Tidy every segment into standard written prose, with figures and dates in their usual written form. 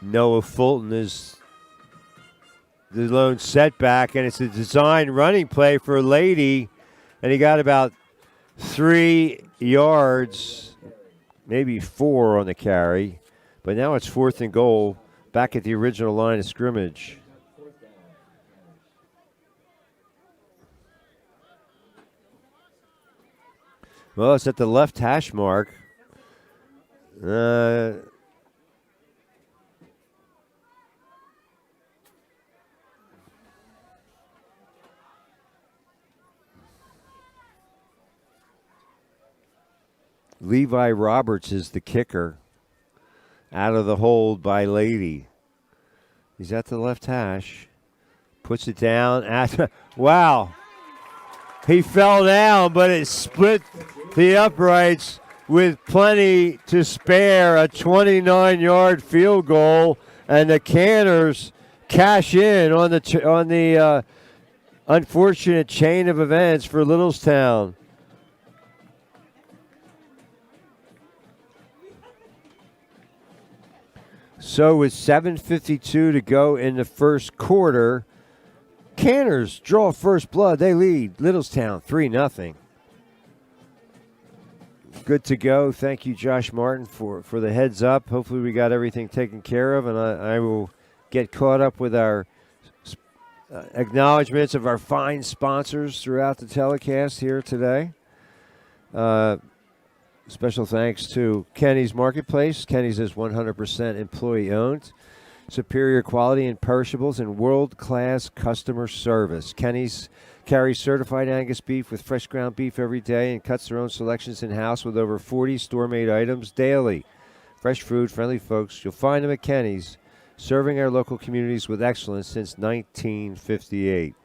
Noah Fulton is the lone setback, and it's a design running play for Lady, and he got about 3 yards, maybe 4 on the carry. But now it's 4th and goal, back at the original line of scrimmage. Well, it's at the left hash mark. Levi Roberts is the kicker. Out of the hold by Lady. He's at the left hash. Puts it down. Wow. He fell down, but it split the uprights with plenty to spare. A 29-yard field goal, and the Canners cash in on the unfortunate chain of events for Littlestown. So with 7:52 to go in the first quarter, Canners draw first blood. They lead Littlestown 3-0. Good to go. Thank you, Josh Martin, for the heads up. Hopefully we got everything taken care of, and I will get caught up with our acknowledgments of our fine sponsors throughout the telecast here today. Special thanks to Kenny's Marketplace. Kenny's is 100% employee-owned. Superior quality in perishables and world-class customer service. Kenny's carries certified Angus beef with fresh ground beef every day and cuts their own selections in-house with over 40 store-made items daily. Fresh food, friendly folks. You'll find them at Kenny's, serving our local communities with excellence since 1958.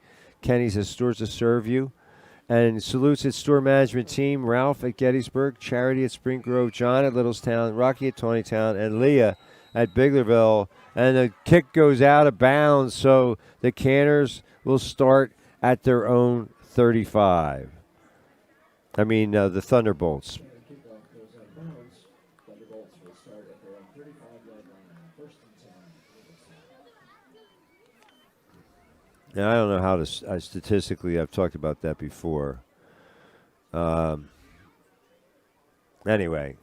Kenny's has stores to serve you. And salutes its store management team, Ralph at Gettysburg, Charity at Spring Grove, John at Littlestown, Rocky at Tawnytown, and Leah at Biglerville. And the kick goes out of bounds, so the Canners will start at their own 35. The Thunderbolts. Now, I don't know how to statistically, I've talked about that before. Anyway,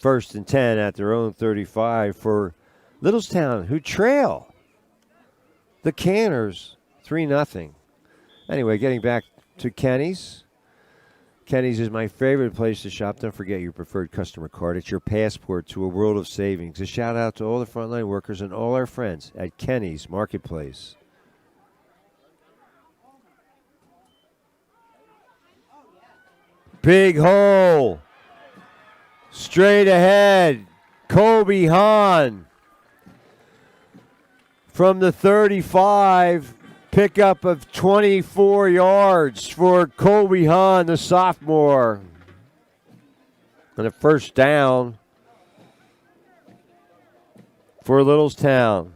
1st and 10 at their own 35 for Littlestown, who trail the Canners 3-0. Anyway, getting back to Kenny's. Kenny's is my favorite place to shop. Don't forget your preferred customer card. It's your passport to a world of savings. A shout out to all the frontline workers and all our friends at Kenny's Marketplace. Big hole. Straight ahead. Colby Hahn from the 35. Pickup of 24 yards for Colby Hahn, the sophomore. And a first down for Littlestown.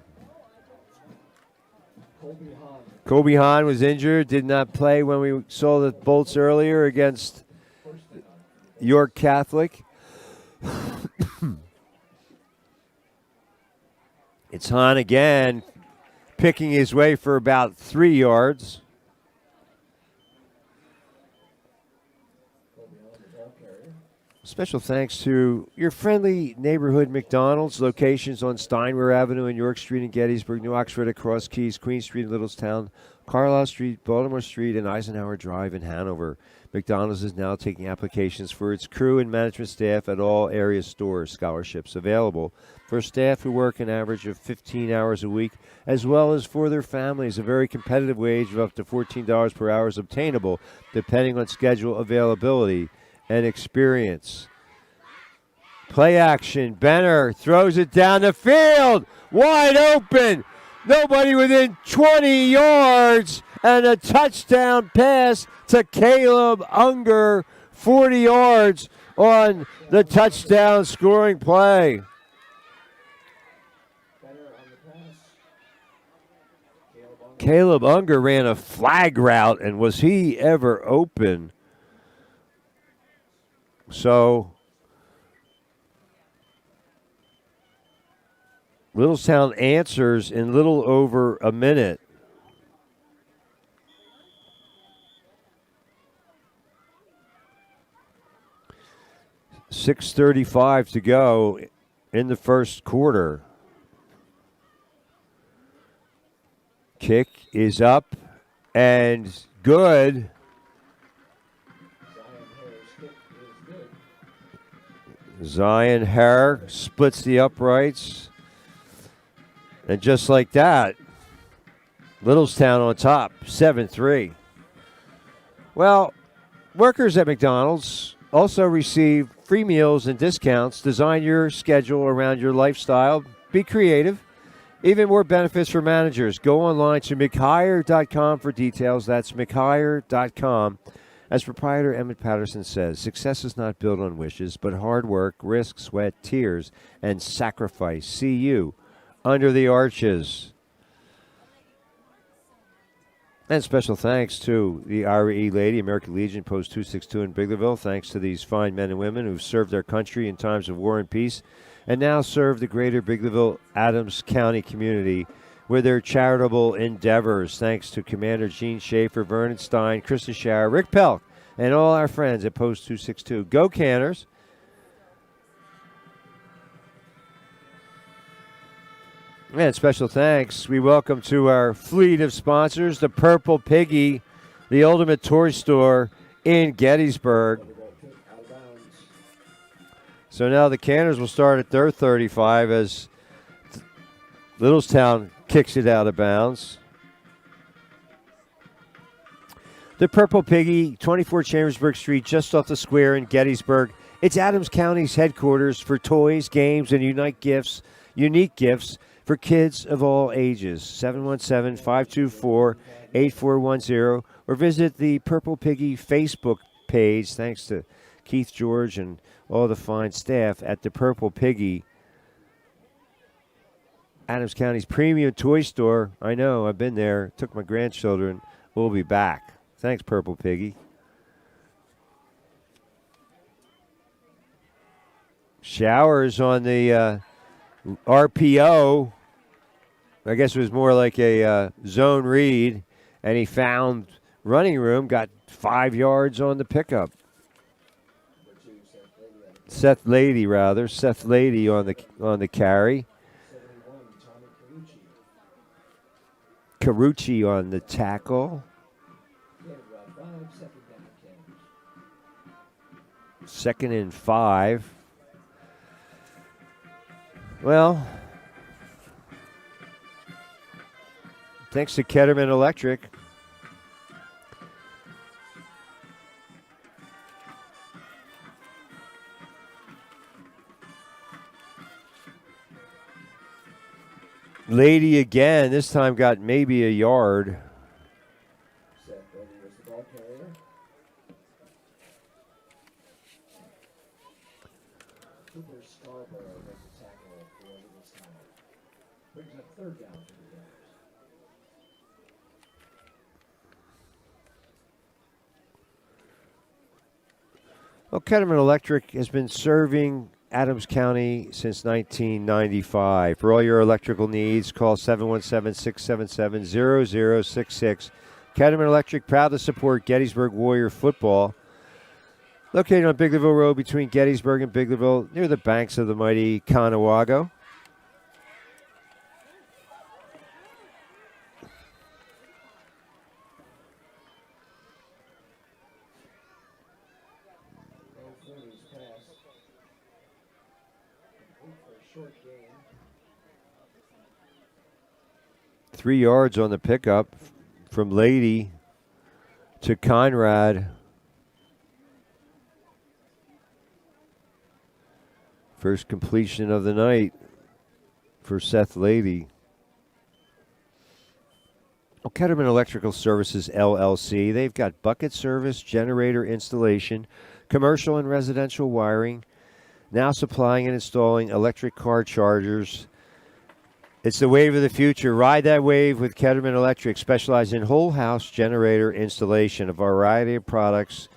Colby Hahn was injured, did not play when we saw the Bolts earlier against York Catholic. It's Hahn again, picking his way for about 3 yards. Special thanks to your friendly neighborhood McDonald's, locations on Steinwehr Avenue and York Street in Gettysburg, New Oxford at Cross Keys, Queen Street in Littlestown, Carlisle Street, Baltimore Street, and Eisenhower Drive in Hanover. McDonald's is now taking applications for its crew and management staff at all area stores. Scholarships available for staff who work an average of 15 hours a week, as well as for their families. A very competitive wage of up to $14 per hour is obtainable, depending on schedule availability and experience. Play action. Benner throws it down the field. Wide open. Nobody within 20 yards. And a touchdown pass to Caleb Unger. 40 yards on the touchdown scoring play. Caleb Unger ran a flag route, and was he ever open? So Littlestown answers in little over a minute. .6:35 to go in the first quarter. Kick is up and good. Zion Hare splits the uprights. And just like that, Littlestown on top, 7-3. Well, workers at McDonald's also receive free meals and discounts. Design your schedule around your lifestyle. Be creative. Even more benefits for managers. Go online to mchire.com for details. That's mchire.com. As proprietor Emmett Patterson says, success is not built on wishes, but hard work, risk, sweat, tears, and sacrifice. See you under the arches. And special thanks to the IRE Lady, American Legion, Post 262 in Biglerville. Thanks to these fine men and women who've served their country in times of war and peace and now serve the greater Biglerville, Adams County community with their charitable endeavors. Thanks to Commander Gene Schaefer, Vernon Stein, Kristen Schauer, Rick Pelk, and all our friends at Post 262. Go Canners. And special thanks we welcome to our fleet of sponsors, the Purple Piggy, the ultimate toy store in Gettysburg. So now the Canners will start at their 35 as Littlestown kicks it out of bounds. The Purple Piggy, 24 Chambersburg Street, just off the square in Gettysburg. It's Adams County's headquarters for toys, games, and unique gifts for kids of all ages. 717-524-8410 or visit the Purple Piggy Facebook page. Thanks to Keith George and all the fine staff at the Purple Piggy, Adams County's premium toy store. I know, I've been there. Took my grandchildren. We'll be back. Thanks, Purple Piggy. Showers on the RPO. I guess it was more like a zone read, and he found running room, got 5 yards on the pickup. Seth Lady on the carry. Carucci on the tackle. Second and 5. Well, thanks to Ketterman Electric. Lady again, this time got maybe a yard. Well, Ketterman Electric has been serving Adams County since 1995. For all your electrical needs, call 717-677-0066. Ketterman Electric, proud to support Gettysburg Warrior football. Located on Biglerville Road between Gettysburg and Biglerville, near the banks of the mighty Conewago. Short game. 3 yards on the pickup from Lady to Conrad. First completion of the night for Seth Lady. Well, Ketterman Electrical Services, LLC. They've got bucket service, generator installation, commercial and residential wiring, now supplying and installing electric car chargers. It's the wave of the future. Ride that wave with Ketterman Electric, specializing in whole house generator installation, a variety of products.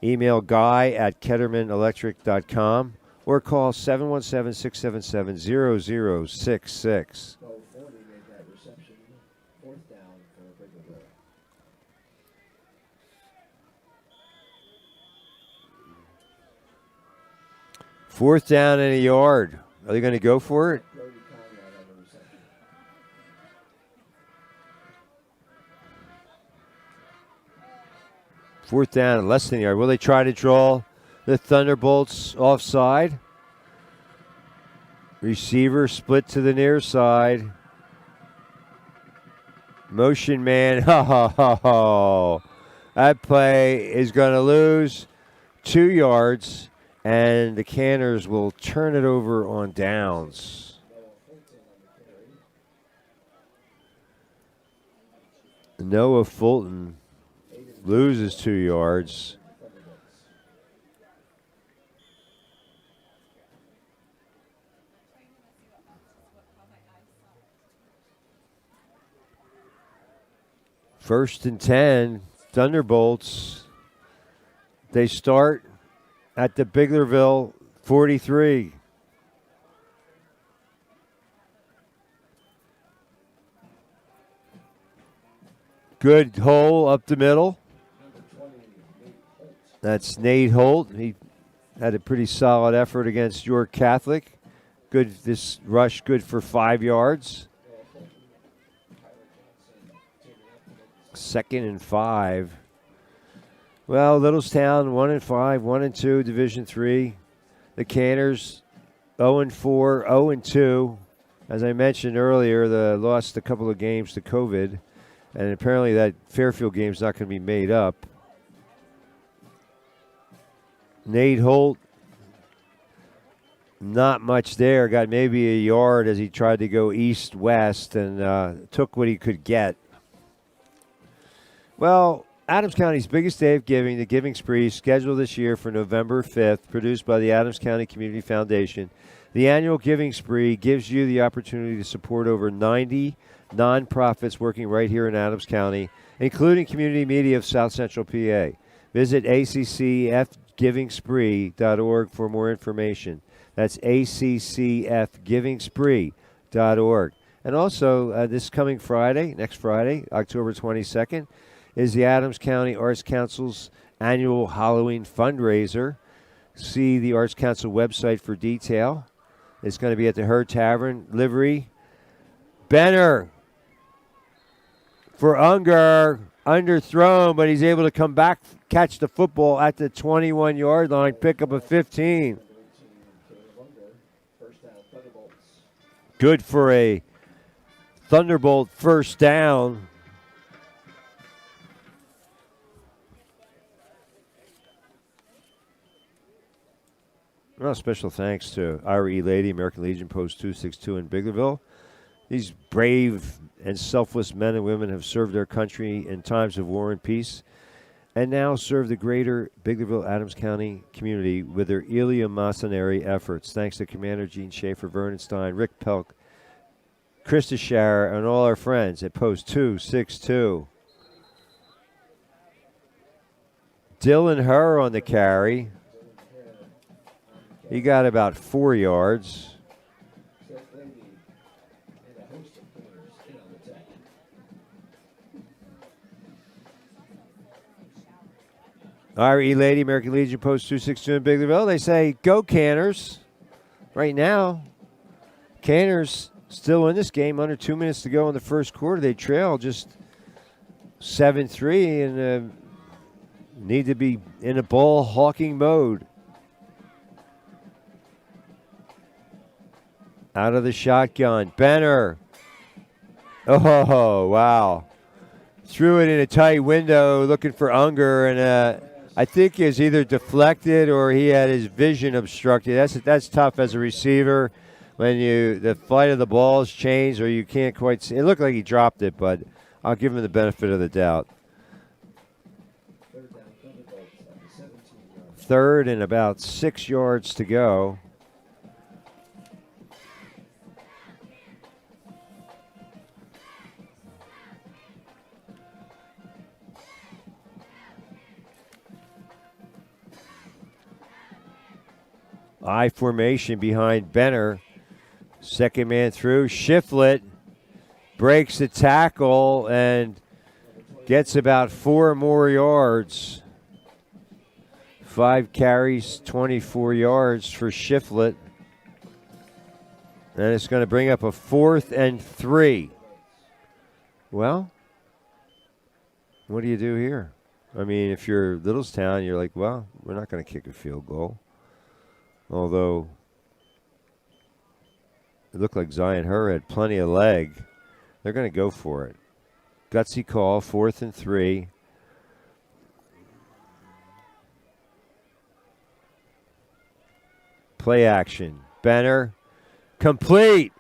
Email guy@kettermanelectric.com or call 717-677-0066. Bo Forney made that reception. Fourth down for Biglerville. Fourth down and a yard. Are they going to go for it? Brody Conrad on the reception. Fourth down and less than a yard. Will they try to draw the Thunderbolts offside? Receiver split to the near side. Motion man. Ha ha ha ha. That play is going to lose 2 yards, and the Canners will turn it over on downs. Noah Fulton loses 2 yards. First and 10, Thunderbolts. They start at the Biglerville 43. Good hole up the middle. That's Nate Holt. He had a pretty solid effort against York Catholic. Good, this rush good for 5 yards. 2nd and 5. Well, Littlestown 1-5, 1-2, Division III. The Canners 0-4, 0-2. As I mentioned earlier, they lost a couple of games to COVID, and apparently that Fairfield game is not going to be made up. Nate Holt, not much there. Got maybe a yard as he tried to go east-west and took what he could get. Well, Adams County's biggest day of giving, the Giving Spree, scheduled this year for November 5th, produced by the Adams County Community Foundation. The annual Giving Spree gives you the opportunity to support over 90 nonprofits working right here in Adams County, including Community Media of South Central PA. Visit accfgivingspree.org for more information. That's accfgivingspree.org. And also, this coming Friday, next Friday, October 22nd, is the Adams County Arts Council's annual Halloween fundraiser. See the Arts Council website for detail. It's going to be at the Herd Tavern, Livery. Benner for Unger, underthrown, but he's able to come back, catch the football at the 21-yard line, pick up a 15. Good for a Thunderbolt first down. Well, special thanks to Ira E. Lady, American Legion Post 262 in Biglerville. These brave and selfless men and women have served their country in times of war and peace, and now serve the greater Biglerville Adams County community with their eleemosynary efforts. Thanks to Commander Gene Schaefer, Vernon Stein, Rick Pelk, Krista Schauer, and all our friends at Post 262. Dylan Herr on the carry. He got about 4 yards. Ira E. Lady, American Legion Post 262 in Biglerville. They say, go Canners. Right now, Canners still in this game. Under 2 minutes to go in the first quarter. They trail just 7-3 and need to be in a ball hawking mode. Out of the shotgun. Benner. Oh, wow. Threw it in a tight window looking for Unger, and I think he was either deflected or he had his vision obstructed. That's tough as a receiver when the flight of the ball has changed or you can't quite see. It looked like he dropped it, but I'll give him the benefit of the doubt. Third and about 6 yards to go. I formation behind Benner. Second man through. Shiflett breaks the tackle and gets about 4 more yards. 5 carries, 24 yards for Shiflett. And it's going to bring up a 4th and 3. Well, what do you do here? I mean, if you're Littlestown, you're like, well, we're not going to kick a field goal. Although it looked like Zion Hurd had plenty of leg. They're going to go for it. Gutsy call, 4th and 3. Play action. Benner. Complete.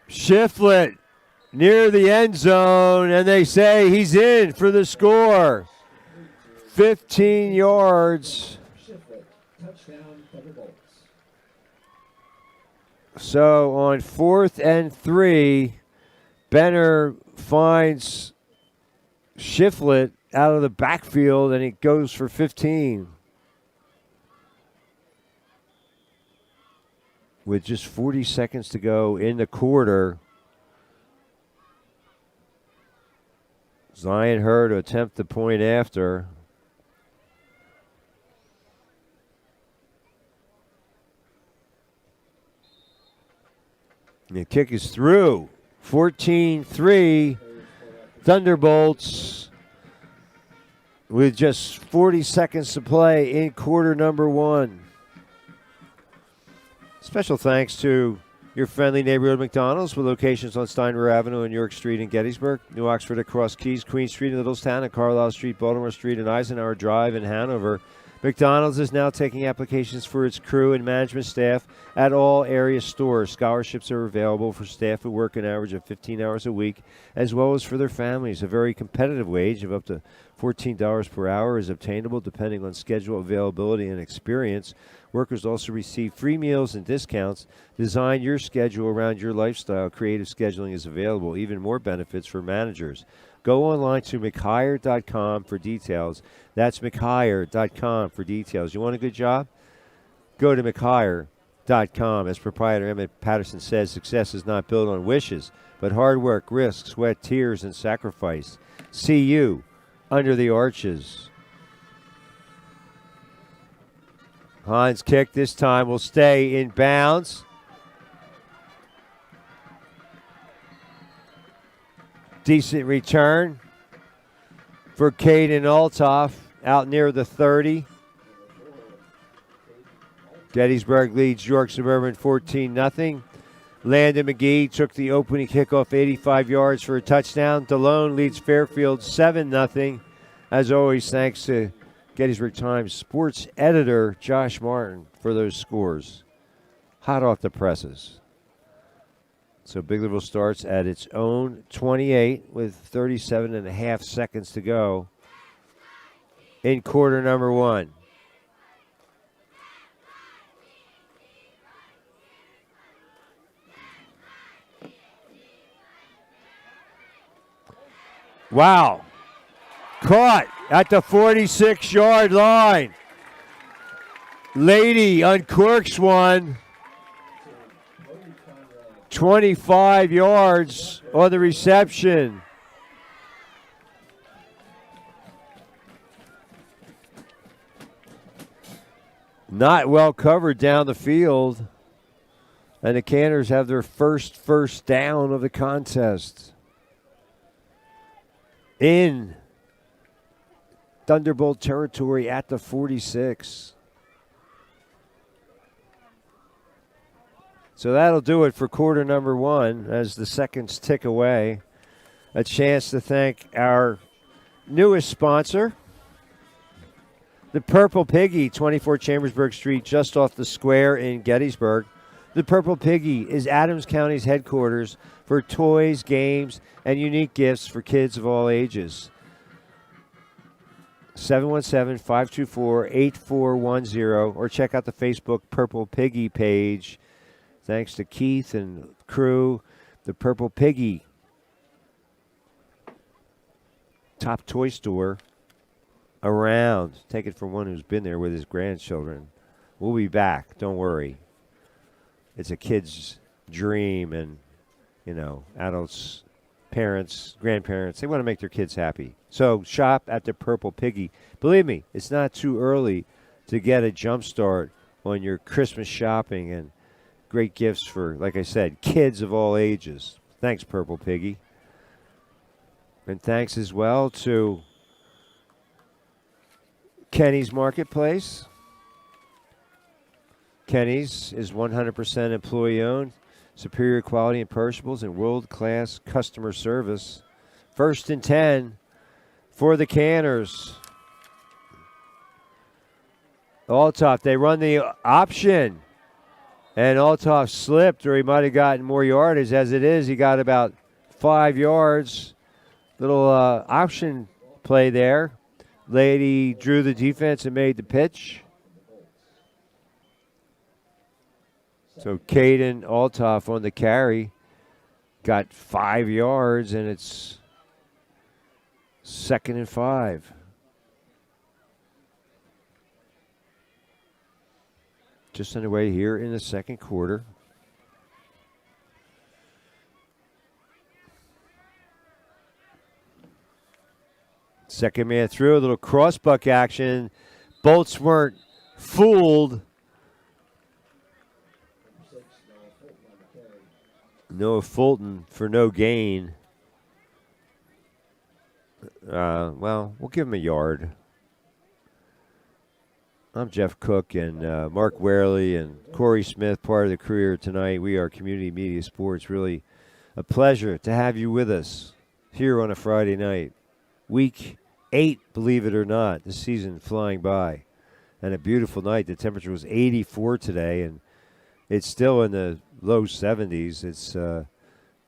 Shiflett near the end zone, and they say he's in for the score. 15 yards. Touchdown, Thunderbolts. So on 4th and 3, Benner finds Shiflett out of the backfield, and he goes for 15. With just 40 seconds to go in the quarter, Zion Hurd to attempt the point after. The kick is through. 14-3. Thunderbolts with just 40 seconds to play in quarter number 1. Special thanks to your friendly neighborhood McDonald's with locations on Steinwehr Avenue and York Street in Gettysburg, New Oxford at Cross Keys, Queen Street in Littlestown, and Carlisle Street, Baltimore Street, and Eisenhower Drive in Hanover. McDonald's is now taking applications for its crew and management staff at all area stores. Scholarships are available for staff who work an average of 15 hours a week, as well as for their families. A very competitive wage of up to $14 per hour is obtainable depending on schedule availability and experience. Workers also receive free meals and discounts. Design your schedule around your lifestyle. Creative scheduling is available. Even more benefits for managers. Go online to mchire.com for details. That's mchire.com for details. You want a good job? Go to mchire.com. As proprietor Emmett Patterson says, success is not built on wishes, but hard work, risk, sweat, tears, and sacrifice. See you under the arches. Hines' kick this time will stay in bounds. Decent return for Caden Altoff out near the 30. Gettysburg leads York Suburban 14-0. Landon McGee took the opening kickoff 85 yards for a touchdown. DeLone leads Fairfield 7-0. As always, thanks to Gettysburg Times sports editor Josh Martin for those scores. Hot off the presses. So Biglerville starts at its own 28 with 37 and a half seconds to go in quarter number 1. Wow. Caught at the 46-yard line. Lady uncorks one. 25 yards on the reception. Not well covered down the field. And the Canners have their first down of the contest. In Thunderbolt territory at the 46. So that'll do it for quarter number 1 as the seconds tick away. A chance to thank our newest sponsor, the Purple Piggy, 24 Chambersburg Street, just off the square in Gettysburg. The Purple Piggy is Adams County's headquarters for toys, games, and unique gifts for kids of all ages. 717-524-8410 or check out the Facebook Purple Piggy page. Thanks to Keith and crew, the Purple Piggy, top toy store around. Take it from one who's been there with his grandchildren. We'll be back. Don't worry. It's a kid's dream, and, adults, parents, grandparents, they want to make their kids happy. So shop at the Purple Piggy. Believe me, it's not too early to get a jump start on your Christmas shopping and great gifts for, like I said, kids of all ages. Thanks, Purple Piggy. And thanks as well to Kenny's Marketplace. Kenny's is 100% employee-owned, superior quality in perishables, and world-class customer service. First and 10 for the Canners. Althoff, they run the option, and Althoff slipped, or he might have gotten more yardage. As it is, he got about 5 yards. Little option play there. Lady drew the defense and made the pitch. So Caden Althoff on the carry got 5 yards, and it's 2nd and 5. Just underway here in the second quarter. Second man through, a little crossbuck action. Bolts weren't fooled. Noah Fulton for no gain. Well, we'll give him a yard. I'm Jeff Cook, and Mark Warely and Corey Smith, part of the crew tonight. We are Community Media Sports. Really a pleasure to have you with us here on a Friday night. Week 8, believe it or not, the season flying by. And a beautiful night. The temperature was 84 today, and it's still in the low 70s. It's a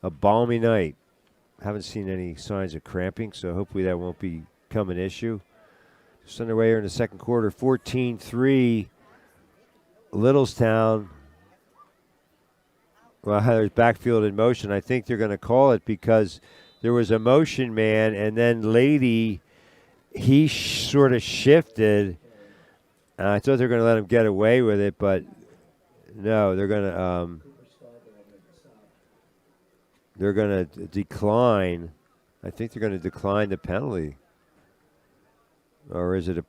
balmy night. Haven't seen any signs of cramping, so hopefully that won't become an issue. Just underway here in the second quarter, 14-3, Littlestown. Well, there's backfield in motion. I think they're going to call it because there was a motion man, and then Lady, he sort of shifted. I thought they were going to let him get away with it, but no, they're going to decline. I think they're going to decline the penalty. Or is it a...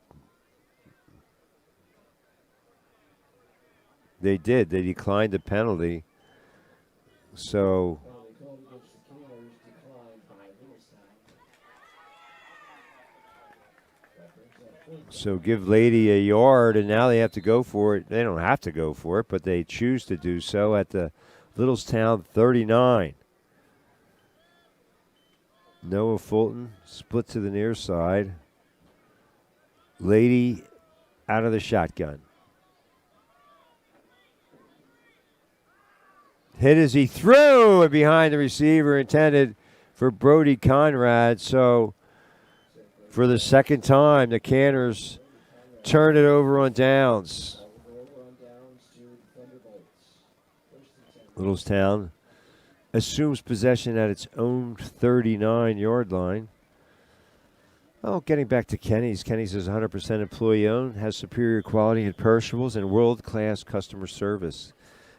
They did. They declined the penalty. So... So give Lady a yard, and now they have to go for it. They don't have to go for it, but they choose to do so at the Littlestown 39. Noah Fulton split to the near side. Lady out of the shotgun. Hit as he threw, and behind the receiver, intended for Brody Conrad. So for the second time, the Canners turn it over on downs. Littlestown assumes possession at its own 39-yard line. Oh, getting back to Kenny's. Kenny's is 100% employee-owned, has superior quality in perishables, and world-class customer service.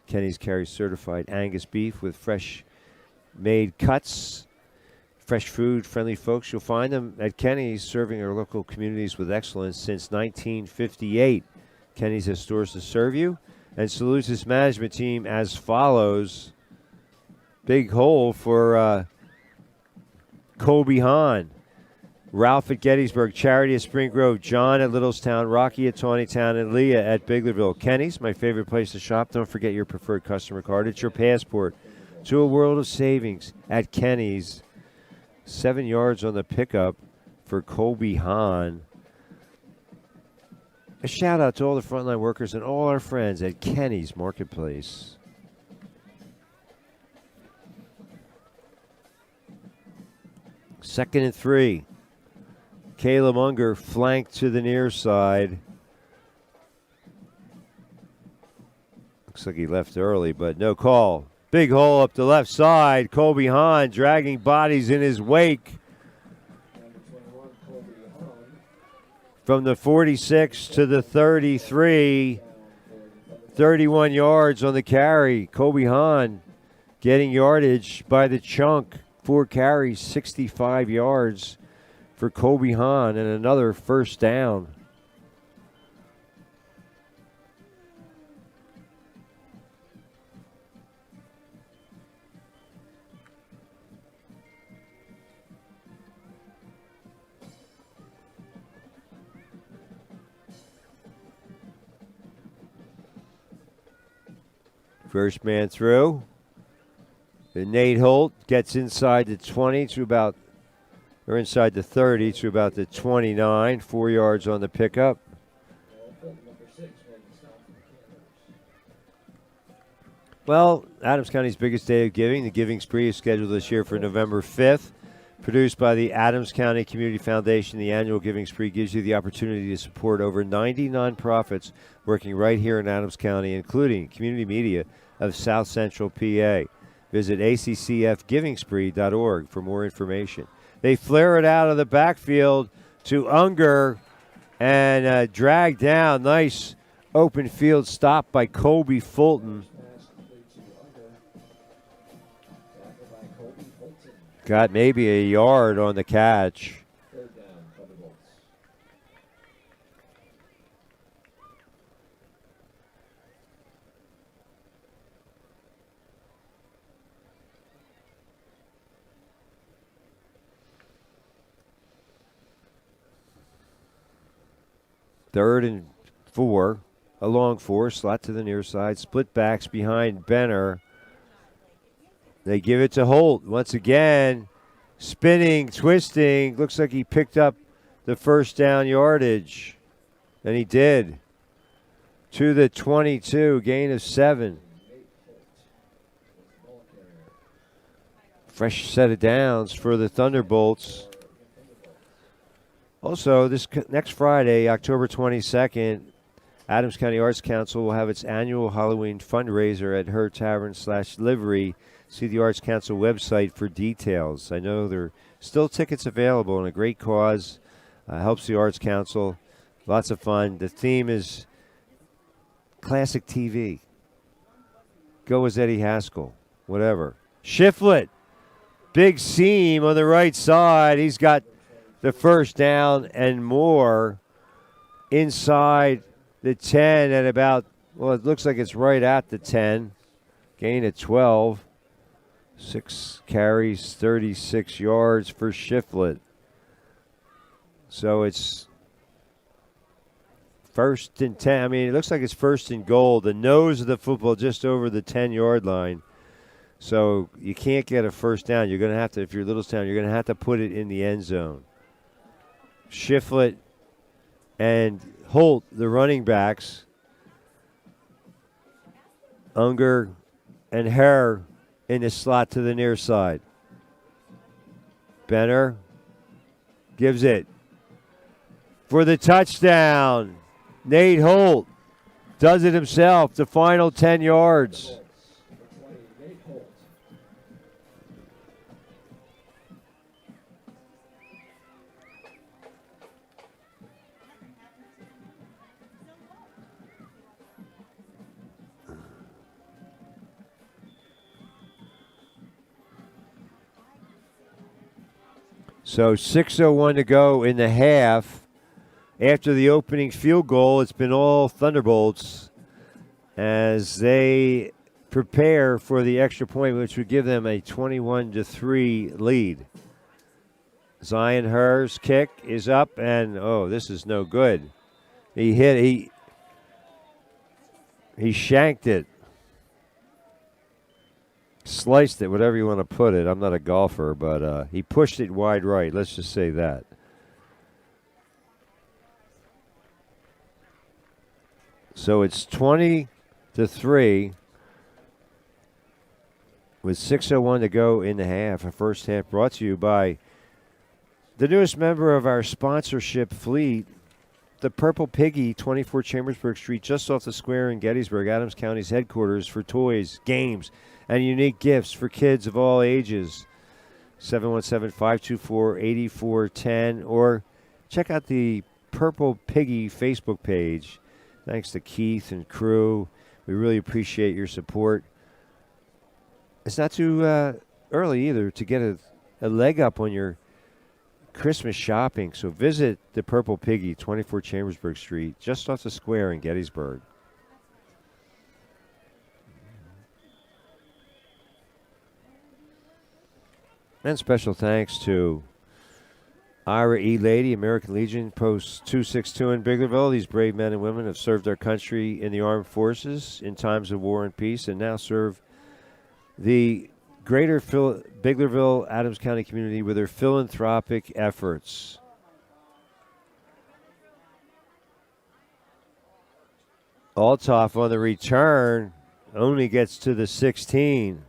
Kenny's carries certified Angus beef with fresh-made cuts. Fresh food, friendly folks. You'll find them at Kenny's, serving our local communities with excellence since 1958. Kenny's has stores to serve you and salutes its management team as follows. Big hole for Kobe Hahn. Ralph at Gettysburg, Charity at Spring Grove, John at Littlestown, Rocky at Tawnytown, and Leah at Biglerville. Kenny's, my favorite place to shop. Don't forget your preferred customer card. It's your passport to a world of savings at Kenny's. 7 yards on the pickup for Kobe Hahn. A shout out to all the frontline workers and all our friends at Kenny's Marketplace. Second and 3. Caleb Unger flanked to the near side. Looks like he left early, but no call. Big hole up the left side. Kobe Hahn dragging bodies in his wake. From the 46 to the 33. 31 yards on the carry. Kobe Hahn getting yardage by the chunk. 4 carries, 65 yards for Kobe Hahn, and another first down. First man through. And Nate Holt gets inside the 20 to about, or inside the 30 to about the 29. 4 yards on the pickup. Well, Adams County's biggest day of giving. The Giving Spree is scheduled this year for November 5th. Produced by the Adams County Community Foundation, the annual Giving Spree gives you the opportunity to support over 90 nonprofits working right here in Adams County, including community media of South Central PA. Visit accfgivingspree.org for more information. They flare it out of the backfield to Unger and drag down. Nice open field stop by Colby Fulton. Got maybe a yard on the catch. Third down, Thunderbolts. Third and 4, a long 4, slot to the near side, split backs behind Benner. They give it to Holt once again, spinning, twisting. Looks like he picked up the first down yardage, and he did. To the 22, gain of 7. Fresh set of downs for the Thunderbolts. Also, this next Friday, October 22nd, Adams County Arts Council will have its annual Halloween fundraiser at Her Tavern/Livery. See the Arts Council website for details. I know there are still tickets available, and a great cause. Helps the Arts Council. Lots of fun. The theme is classic TV. Go as Eddie Haskell. Whatever. Shiflett. Big seam on the right side. He's got the first down and more inside the 10 at about, well, it looks like it's right at the 10. Gain of 12. 6 carries, 36 yards for Shiflett. So it's first and 10. I mean, it looks like it's first and goal. The nose of the football just over the 10-yard line. So you can't get a first down. You're going to have to, if you're Littlestown, you're going to have to put it in the end zone. Shiflett and Holt, the running backs. Unger and Herr in the slot to the near side. Benner gives it for the touchdown. Nate Holt does it himself, the final 10 yards. So 6:01 to go in the half. After the opening field goal, it's been all Thunderbolts as they prepare for the extra point, which would give them a 21-3 lead. Zion Herr's kick is up, and this is no good. He shanked it. Sliced it, whatever you want to put it. I'm not a golfer, but he pushed it wide right. Let's just say that. So it's 20-3 with 6:01 to go in the half. A first half brought to you by the newest member of our sponsorship fleet, the Purple Piggy, 24 Chambersburg Street, just off the square in Gettysburg, Adams County's headquarters for toys, games, and unique gifts for kids of all ages. 717-524-8410, or check out the Purple Piggy Facebook page. Thanks to Keith and crew. We really appreciate your support. It's not too early either to get a leg up on your Christmas shopping. So visit the Purple Piggy, 24 Chambersburg Street, just off the square in Gettysburg. And special thanks to Ira E. Lady, American Legion, Post 262 in Biglerville. These brave men and women have served our country in the armed forces in times of war and peace and now serve the greater Biglerville, Adams County community with their philanthropic efforts. Althoff on the return only gets to the 16.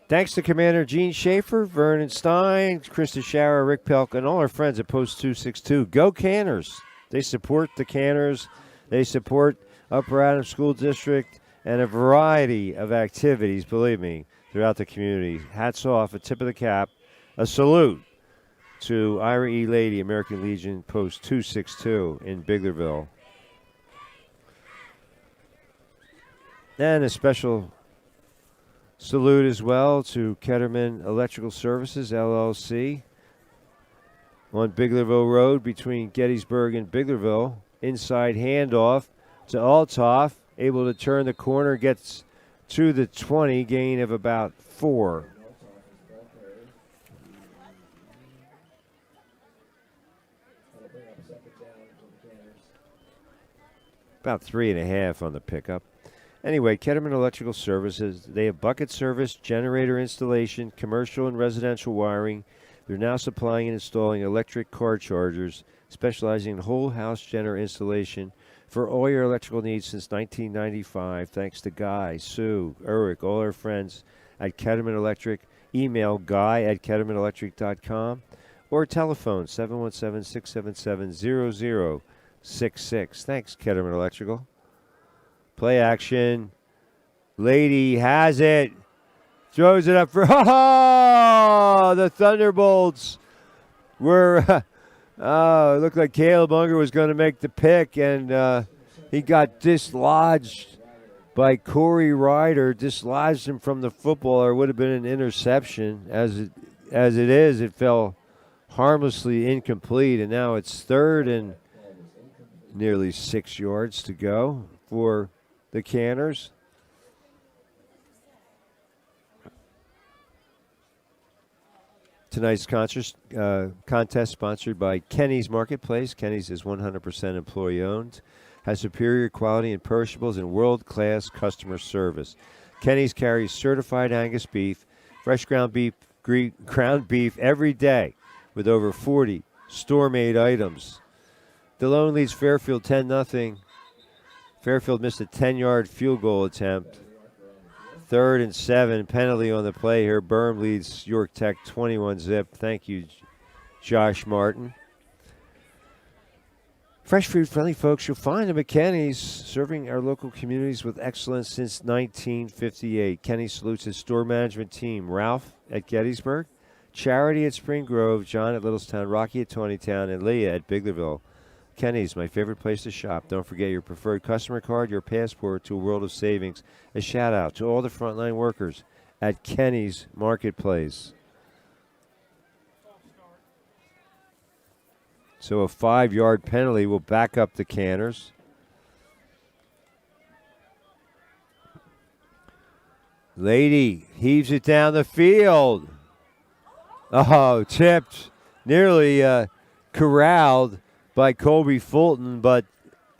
Thanks to Commander Gene Schaefer, Vernon Stein, Krista Schauer, Rick Pelk, and all our friends at Post 262. Go Canners! They support the Canners. They support Upper Adams School District and a variety of activities, believe me, throughout the community. Hats off, a tip of the cap, a salute to Ira E. Lady, American Legion, Post 262 in Biglerville. And a special salute as well to Ketterman Electrical Services, LLC, on Biglerville Road between Gettysburg and Biglerville. Inside handoff to Althoff, able to turn the corner, gets to the 20, gain of about 4. About 3.5 on the pickup. Anyway, Ketterman Electrical Services, they have bucket service, generator installation, commercial and residential wiring. They're now supplying and installing electric car chargers, specializing in whole house generator installation for all your electrical needs since 1995. Thanks to Guy, Sue, Eric, all our friends at Ketterman Electric. Email guy@kettermanelectric.com or telephone 717-677-0066. Thanks, Ketterman Electrical. Play action. Lady has it. Throws it up for the Thunderbolts were it looked like Caleb Unger was going to make the pick, and he got dislodged by Corey Ryder, dislodged him from the football, or it would have been an interception. As it is, it fell harmlessly incomplete, and now it's third and nearly 6 yards to go for the Canners. Tonight's contest sponsored by Kenny's Marketplace. Kenny's is 100% employee-owned, has superior quality in perishables and world-class customer service. Kenny's carries certified Angus beef, fresh ground beef every day with over 40 store-made items. DeLone leads Fairfield 10-0. Fairfield missed a 10-yard field goal attempt. 3rd and 7, penalty on the play here. Burm leads York Tech 21-0. Thank you, Josh Martin. Fresh food friendly folks you'll find them at Kenny's, serving our local communities with excellence since 1958. Kenny salutes his store management team, Ralph at Gettysburg, Charity at Spring Grove, John at Littlestown, Rocky at Tawnytown, and Leah at Biglerville. Kenny's, my favorite place to shop. Don't forget your preferred customer card, your passport to a world of savings. A shout out to all the frontline workers at Kenny's Marketplace. So a 5-yard penalty will back up the Canners. Lady heaves it down the field. Oh, tipped. Nearly corralled by Colby Fulton, but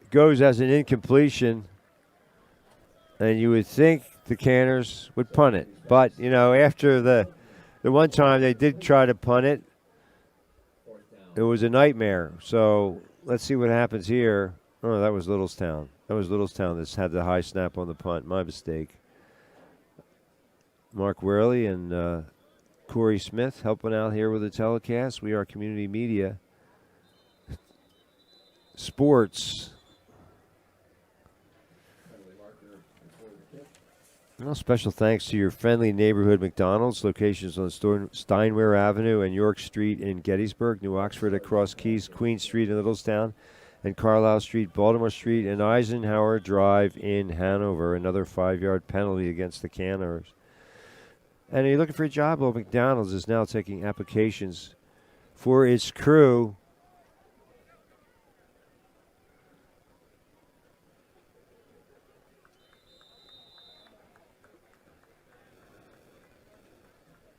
goes as an incompletion. And you would think the Canners would punt it. But, you know, after the one time they did try to punt it, it was a nightmare. So let's see what happens here. Oh, that was Littlestown. That was Littlestown that's had the high snap on the punt. My mistake. Mark Worley and Corey Smith helping out here with the telecast. We are Community Media Sports. Well, special thanks to your friendly neighborhood McDonald's, locations on Steinway Avenue and York Street in Gettysburg, New Oxford at Cross Keys, Queen Street in Littlestown, and Carlisle Street, Baltimore Street, and Eisenhower Drive in Hanover. Another 5-yard penalty against the Canners. And you're looking for a job? Well, McDonald's is now taking applications for its crew.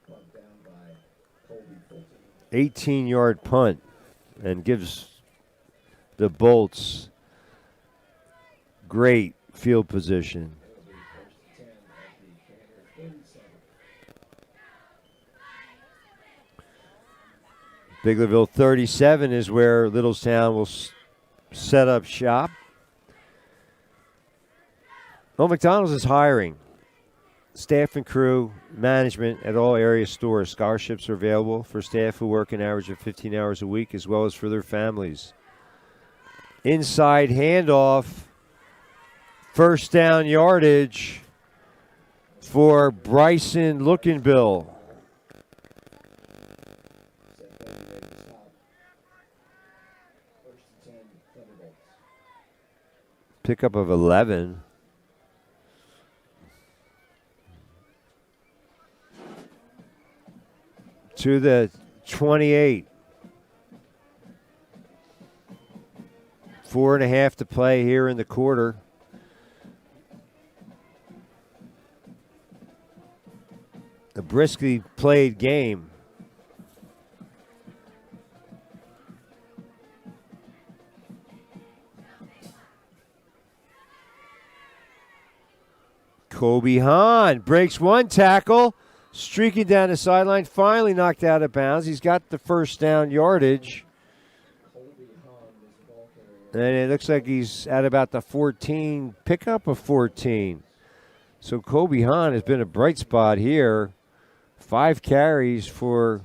Punt down by Colby Fulton. 18-yard punt, and gives the Bolts great field position. Biglerville 37 is where Littlestown will set up shop. Well, McDonald's is hiring staff and crew, management at all area stores. Scholarships are available for staff who work an average of 15 hours a week, as well as for their families. Inside handoff, first down yardage for Bryson Lookinbill. Pickup of 11. To the 28. 4.5 to play here in the quarter. A briskly played game. Kobe Hahn breaks one tackle, streaking down the sideline, finally knocked out of bounds. He's got the first down yardage. And it looks like he's at about the 14, pickup of 14. So Kobe Hahn has been a bright spot here. 5 carries for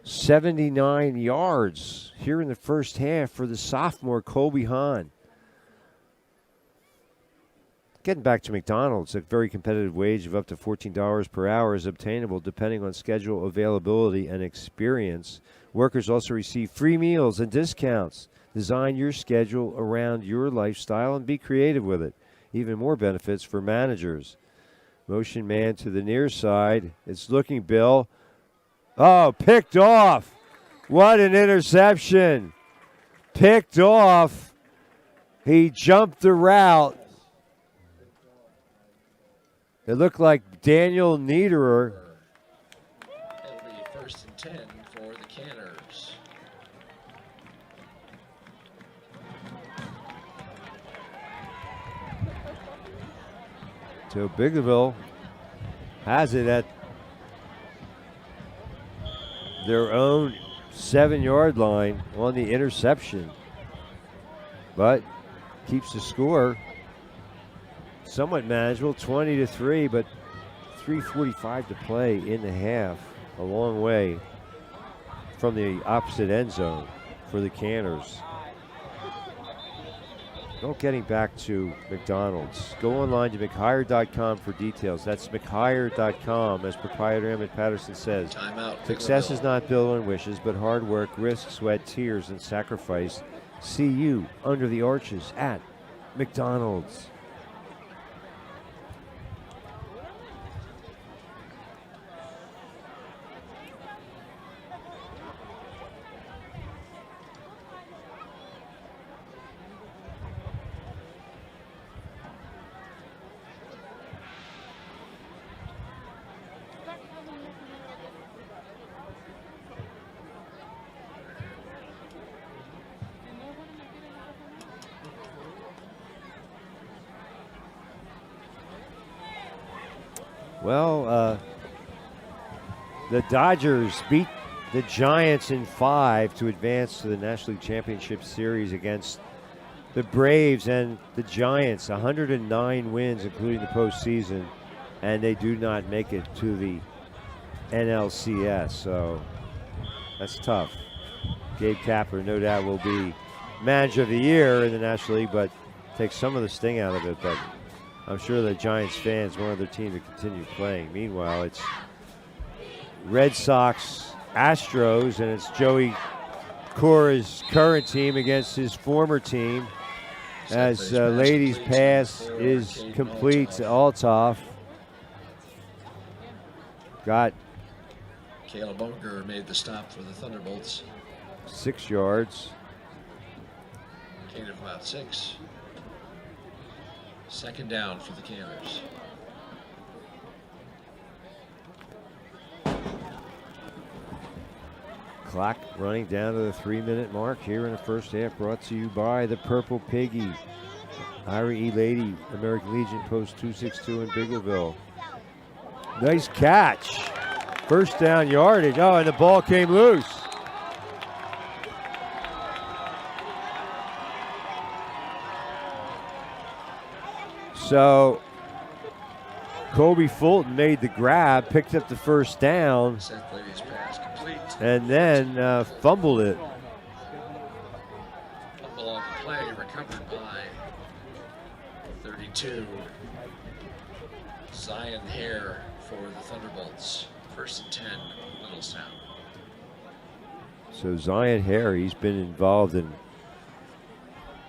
79 yards here in the first half for the sophomore Kobe Hahn. Getting back to McDonald's, a very competitive wage of up to $14 per hour is obtainable depending on schedule availability and experience. Workers also receive free meals and discounts. Design your schedule around your lifestyle and be creative with it. Even more benefits for managers. Motion man to the near side. It's Lookinbill. Oh, picked off. What an interception. Picked off. He jumped the route. It looked like Daniel Niederer. It'll be 1st and 10 for the Canners. So Biglerville has it at their own 7-yard line on the interception, but keeps the score somewhat manageable, 20-3, but 3:45 to play in the half, a long way from the opposite end zone for the Canners. Well, getting back to McDonald's, go online to McHire.com for details. That's McHire.com, as proprietor Emmett Patterson says. Timeout. Success is not built on wishes, but hard work, risk, sweat, tears, and sacrifice. See you under the arches at McDonald's. Well, the Dodgers beat the Giants in 5 to advance to the National League Championship Series against the Braves and the Giants. 109 wins, including the postseason, and they do not make it to the NLCS. So that's tough. Gabe Kapler, no doubt, will be manager of the year in the National League, but takes some of the sting out of it. But I'm sure the Giants fans wanted their team to continue playing. Meanwhile, it's Red Sox, Astros, and it's Joey Cora's current team against his former team. As ladies pass is complete to Althoff. Got Caleb Unger made the stop for the Thunderbolts. 6 yards. Gain of about 6. Second down for the Canners. Clock running down to the 3-minute mark here in the first half, brought to you by the Purple Piggy. Ira E. Lady, American Legion, post 262 in Biglerville. Nice catch. First down yardage. Oh, and the ball came loose. So Kobe Fulton made the grab, picked up the first down, Seth Lady's pass complete. and then fumbled it. Fumble on the play, recovered by 32. Zion Hare for the Thunderbolts. First and 10, Littlestown. So Zion Hare, he's been involved in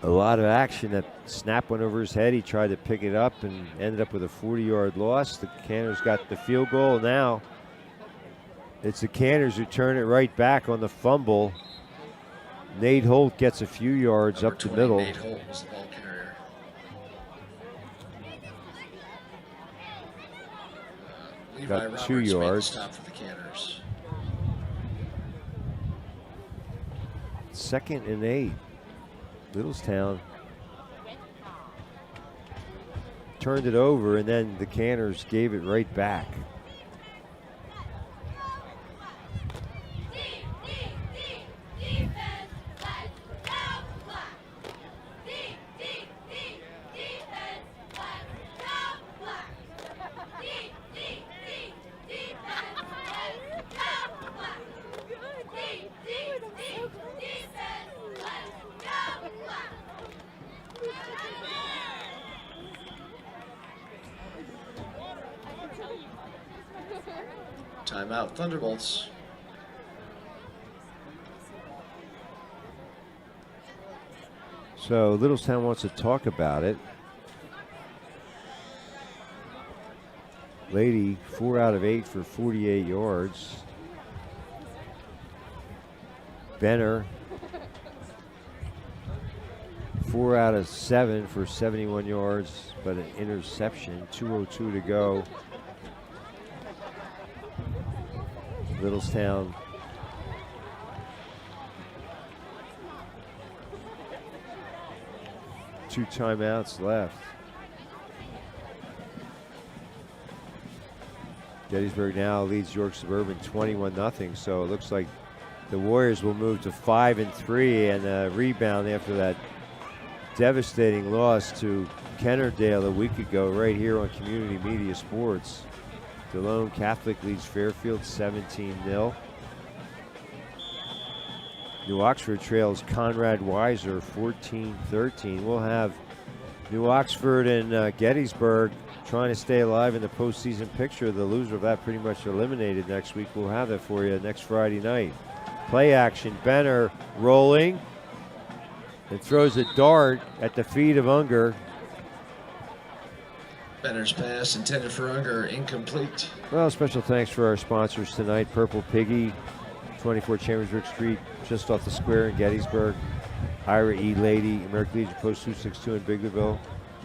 a lot of action. That snap went over his head. He tried to pick it up and ended up with a 40-yard loss. The Canners got the field goal. Now it's the Canners who turn it right back on the fumble. Nate Holt gets a few yards Number up the 20, middle. Nate Holt was the ball carrier. Levi Got Roberts 2 made the yards. stop for the Canners. 2nd and 8. Littlestown turned it over, and then the Canners gave it right back. Timeout, Thunderbolts. So Littlestown wants to talk about it. Lady, 4 out of 8 for 48 yards. Benner, 4 out of 7 for 71 yards, but an interception. 2:02 to go. Littlestown two timeouts left. Gettysburg now leads York Suburban 21-0, so it looks like the Warriors will move to 5-3 and a rebound after that devastating loss to Kennerdale a week ago right here on Community Media Sports. Delone Catholic leads Fairfield 17-0. New Oxford trails Conrad Weiser 14-13. We'll have New Oxford and Gettysburg trying to stay alive in the postseason picture. The loser of that pretty much eliminated next week. We'll have that for you next Friday night. Play action. Benner rolling and throws a dart at the feet of Unger. Benner's pass intended for Unger, incomplete. Well, special thanks for our sponsors tonight. Purple Piggy, 24 Chambersburg Street, just off the square in Gettysburg. Ira E. Lady, American Legion Post 262 in Biglerville.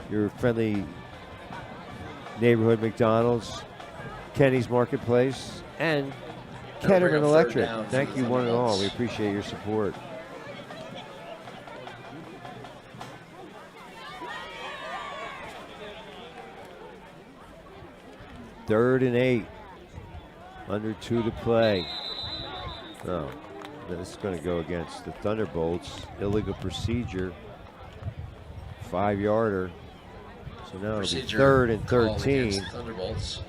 Your friendly neighborhood McDonald's, Kenny's Marketplace, and Ketterman Electric. Thank you one and all. We appreciate your support. Third and 8. Under 2 to play. Oh, this is going to go against the Thunderbolts. Illegal procedure. 5-yarder. So now it'll be 3rd and 13. Thunderbolts.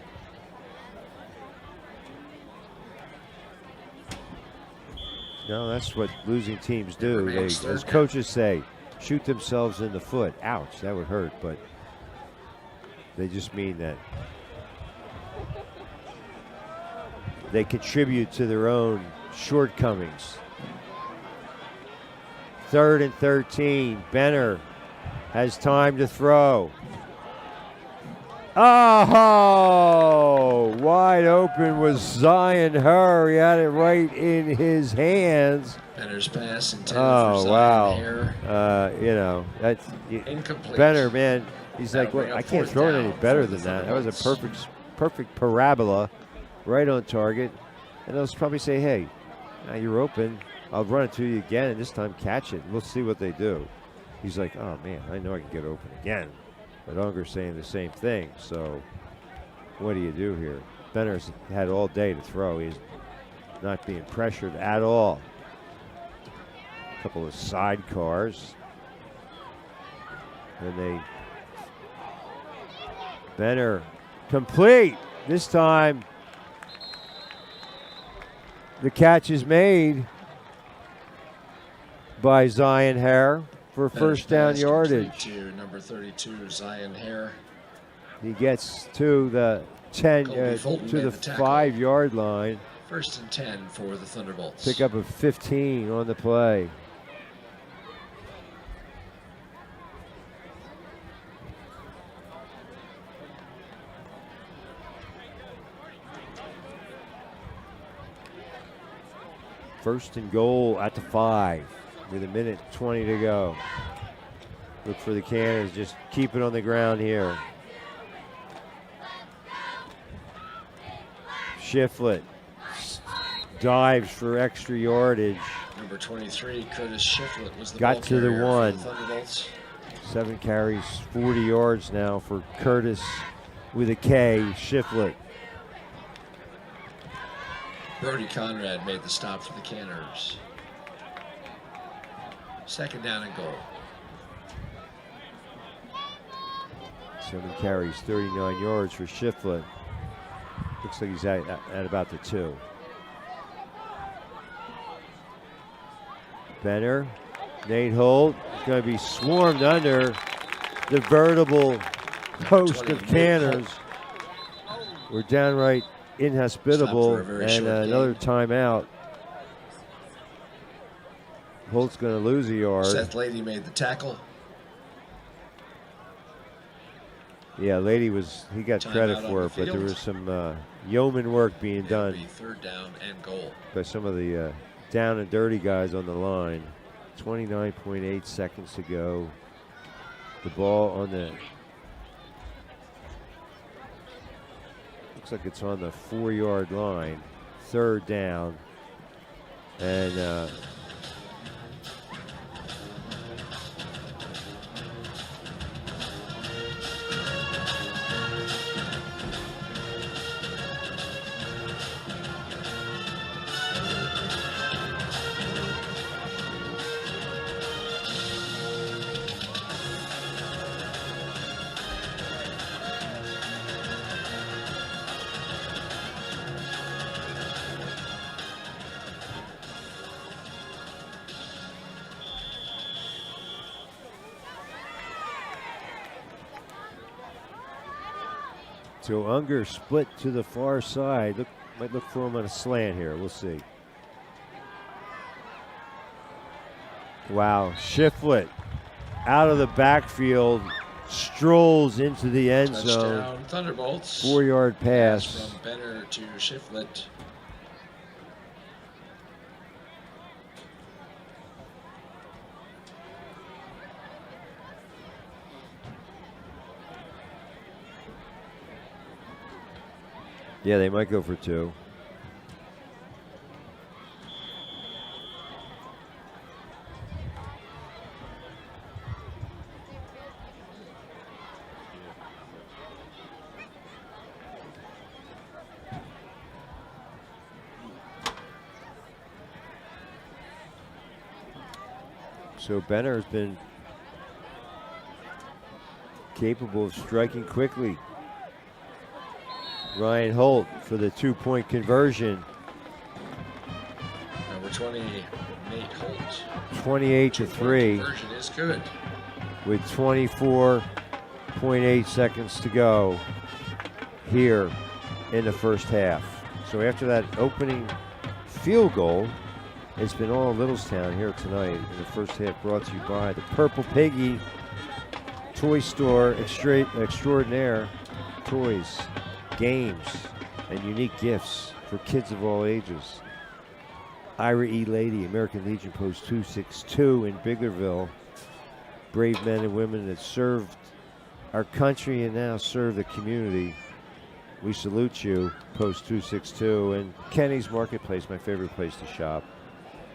No, that's what losing teams do. They, as coaches say, shoot themselves in the foot. Ouch, that would hurt, but They just mean that they contribute to their own shortcomings. 3rd and 13. Benner has time to throw. Oh, wide open was Zion Hurr. He had it right in his hands. Benner's pass intended for Zion Hare. You know, that's incomplete. Benner, man. He's like, That'll well, bring I up can't 4th throw it down any better for the than that. That was a Thunderbolts. perfect parabola, right on target. And they'll probably say, hey, now you're open. I'll run it to you again, and this time catch it. We'll see what they do. He's like, oh, man, I know I can get open again. But Unger's saying the same thing. So what do you do here? Benner's had all day to throw. He's not being pressured at all. A couple of sidecars. And Benner complete. This time the catch is made by Zion Hare for first down yardage. To number 32, Zion Hare. He gets to the 10 to the 5-yard line. 1st and 10 for the Thunderbolts. Pick up a 15 on the play. First and goal at the 5 with 1:20 to go. Look for the Cannons, just keep it on the ground here. Shiflett dives for extra yardage. Number 23, Curtis Shiflett was the Got ball to the carrier 1. for the Thunderbolts. 7 carries, 40 yards now for Curtis with a K, Shiflett. Brody Conrad made the stop for the Canners. 2nd down and goal. 7 carries, 39 yards for Shiflett. Looks like he's at about the 2. Benner, Nate Holt is going to be swarmed under the veritable host of Canners. We're downright inhospitable, and another timeout. Holt's going to lose a yard. Seth Lady made the tackle. Yeah, Lady he got credit for it, but there was some yeoman work being done. 3rd down and goal. By some of the down and dirty guys on the line. 29.8 seconds to go. The ball on the, looks like it's on the 4-yard line. 3rd down. And so Unger split to the far side. Might look for him on a slant here. We'll see. Wow, Shiflett out of the backfield, strolls into the end zone. Touchdown, Thunderbolts. 4-yard pass. From Benner to Shiflett. Yeah, they might go for 2. So Benner has been capable of striking quickly. Ryan Holt for the 2-point conversion. Number 20, Nate Holt. 28-3. Conversion is good. With 24 0.8 seconds to go here in the first half. So after that opening field goal, it's been all Littlestown here tonight in the first half, brought to you by the Purple Piggy Toy Store Extraordinaire. Toys, games, and unique gifts for kids of all ages. Ira E. Lady, American Legion Post 262 in Biglerville. Brave men and women that served our country and now serve the community. We salute you, Post 262. And Kenny's Marketplace, my favorite place to shop.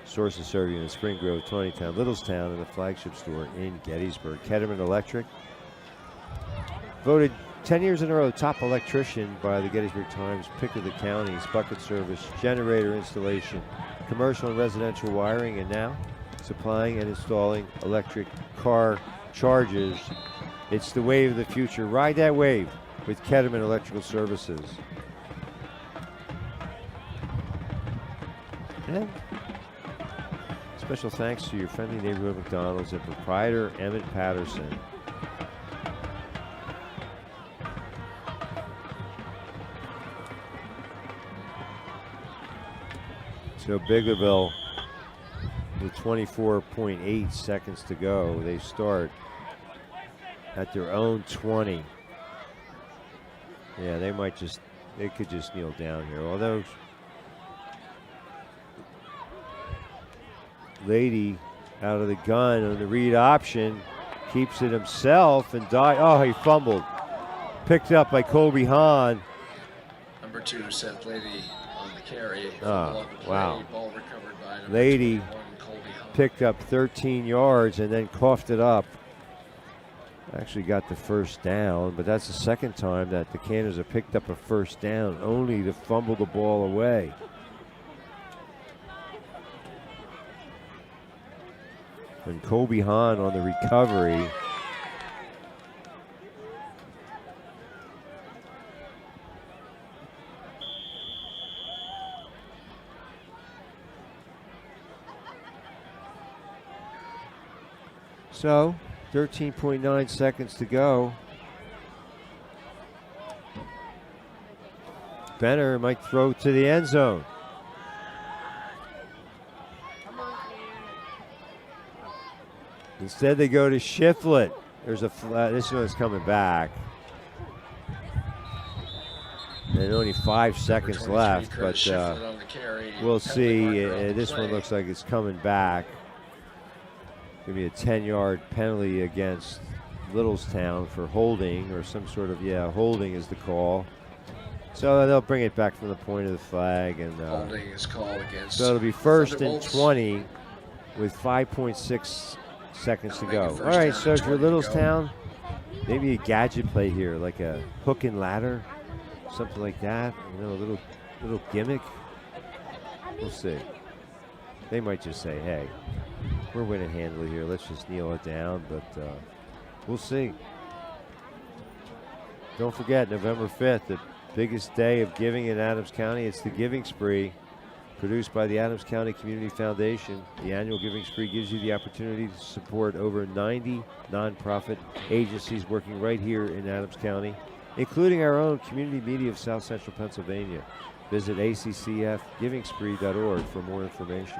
Source of serving in Spring Grove, Tawnytown, Littlestown, and the flagship store in Gettysburg. Ketterman Electric, voted 10 years in a row top electrician by the Gettysburg Times, pick of the county's bucket service, generator installation, commercial and residential wiring, and now supplying and installing electric car chargers. It's the wave of the future. Ride that wave with Ketterman Electrical Services. And special thanks to your friendly neighborhood McDonald's and proprietor Emmett Patterson. So Biglerville, with 24.8 seconds to go, they start at their own 20. Yeah, they could just kneel down here. Although Lady out of the gun on the read option, keeps it himself and he fumbled. Picked up by Colby Hahn. Number 2, Seth Lady on the carry. Oh, wow. Ball recovered by Lady 21, Colby Hahn. picked up 13 yards and then coughed it up. Actually got the first down, but that's the second time that the Canners have picked up a first down, only to fumble the ball away. And Colby Hahn on the recovery. So, 13.9 seconds to go. Benner might throw to the end zone. Instead, they go to Shiflett. There's a flat. This one's coming back. And only 5 seconds left, but we'll see. This one looks like it's coming back. Going to be a 10-yard penalty against Littlestown for holding, or some sort of, holding is the call. So they'll bring it back from the point of the flag. And holding is called against. So it'll be first and 20 with 5.6 seconds to go. All right, so if you're Littlestown, maybe a gadget play here, like a hook and ladder, something like that. A little gimmick. We'll see. They might just say, hey, we're winning handily here. Let's just kneel it down, but we'll see. Don't forget, November 5th, the biggest day of giving in Adams County. It's the Giving Spree, produced by the Adams County Community Foundation. The annual Giving Spree gives you the opportunity to support over 90 nonprofit agencies working right here in Adams County, including our own community media of South Central Pennsylvania. Visit ACCFGivingSpree.org for more information.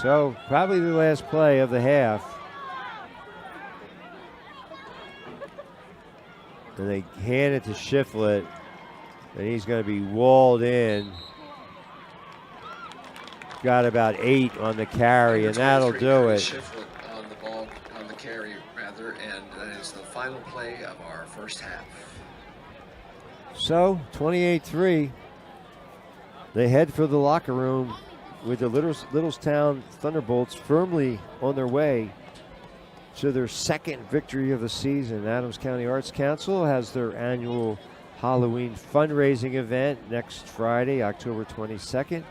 So, probably the last play of the half. And they hand it to Shiflett, and he's going to be walled in. Got about 8 on the carry, and that'll do it. Shiflett on the ball, on the carry, rather, and that is the final play of our first half. So, 28-3. They head for the locker room with the Littlestown Thunderbolts firmly on their way to their second victory of the season. Adams County Arts Council has their annual Halloween fundraising event next Friday, October 22nd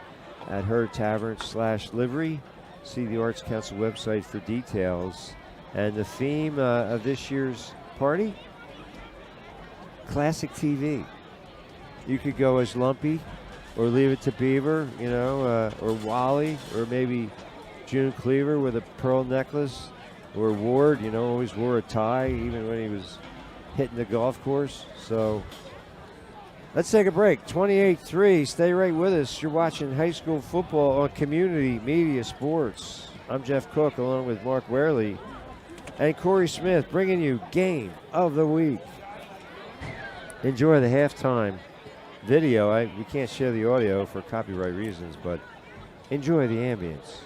at Her Tavern/Livery. See the Arts Council website for details. And the theme of this year's party, classic TV. You could go as Lumpy, or Leave It to Beaver, or Wally, or maybe June Cleaver with a pearl necklace. or Ward, always wore a tie, even when he was hitting the golf course. So let's take a break. 28-3. Stay right with us. You're watching high school football on Community Media Sports. I'm Jeff Cook, along with Mark Werley and Corey Smith, bringing you Game of the Week. Enjoy the halftime video. We can't share the audio for copyright reasons, but enjoy the ambience.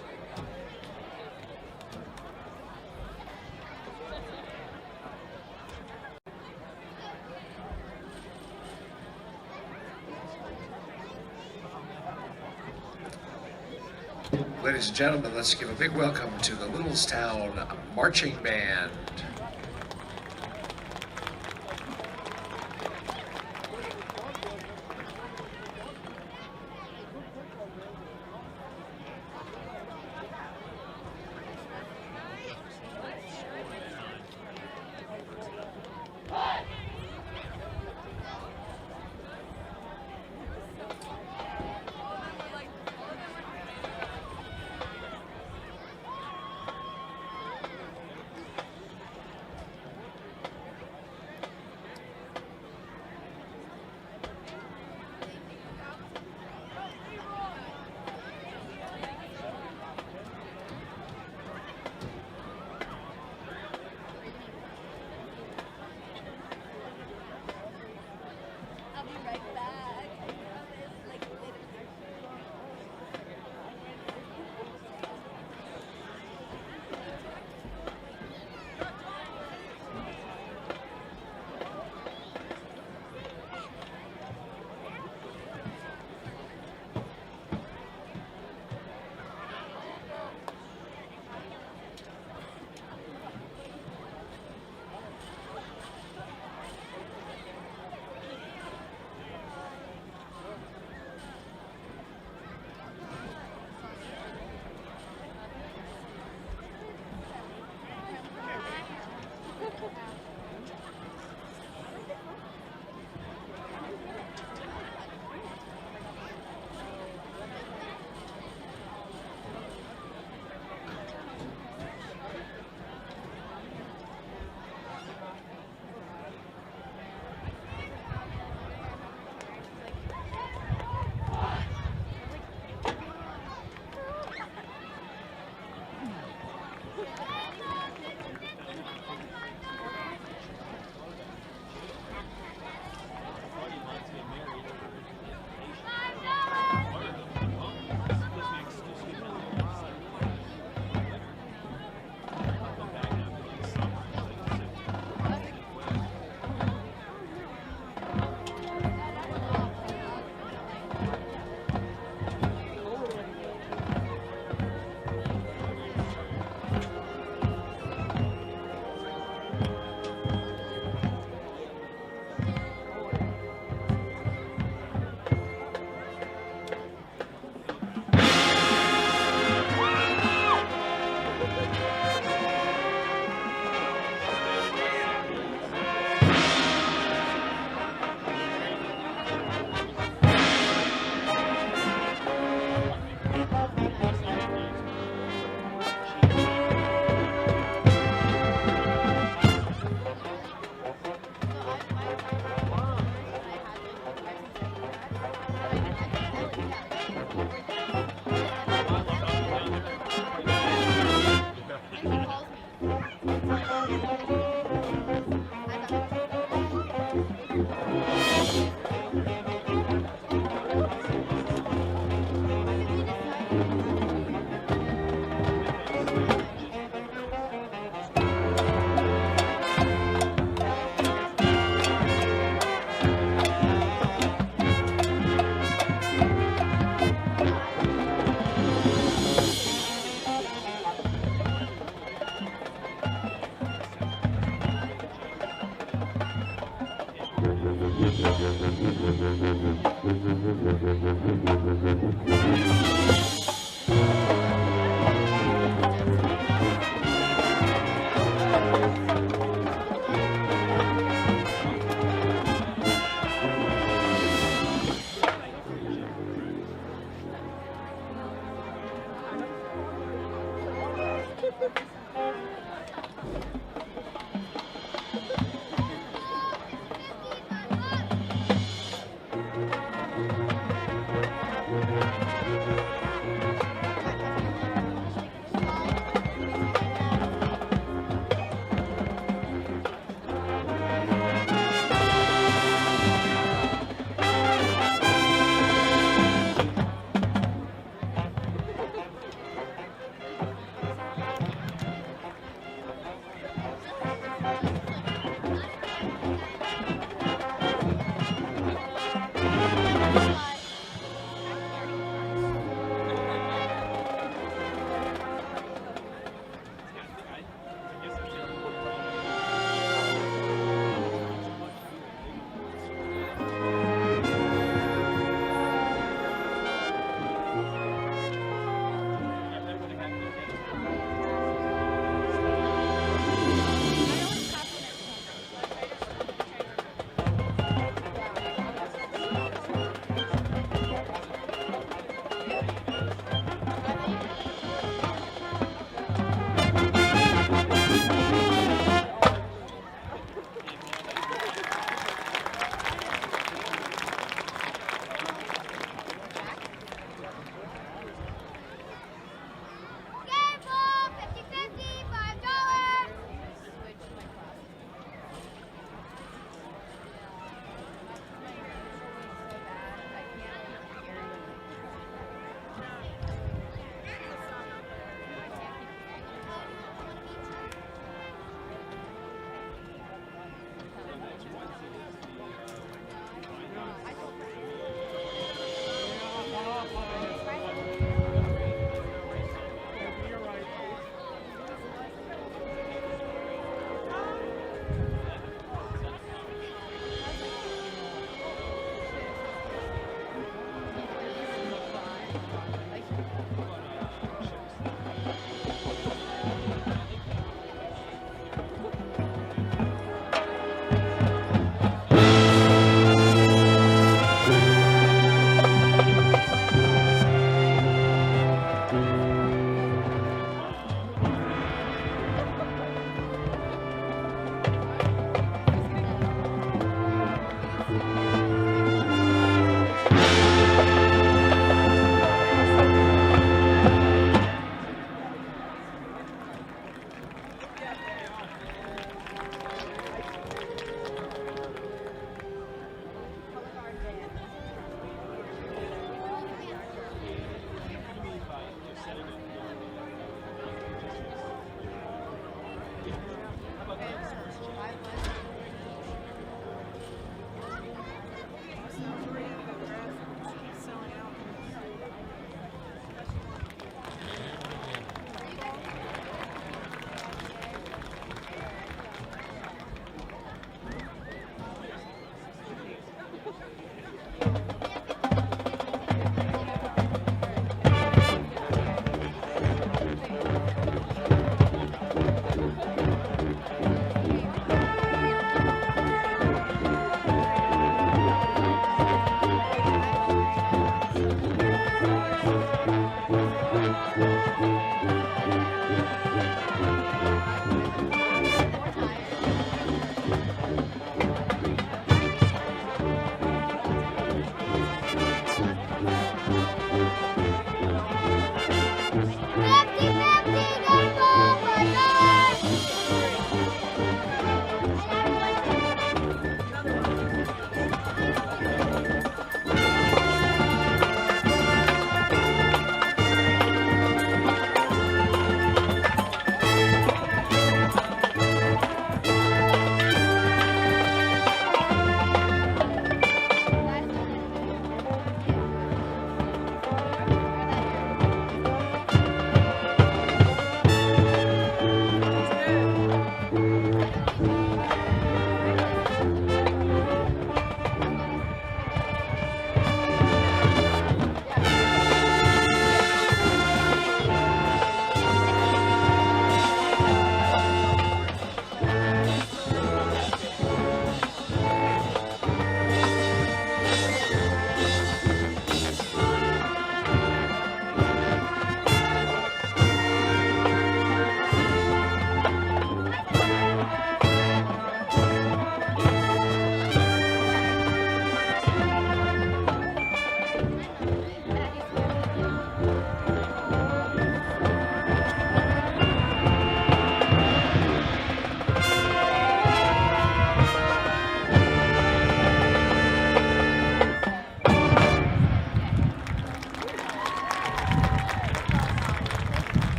Ladies and gentlemen, let's give a big welcome to the Littlestown Marching Band.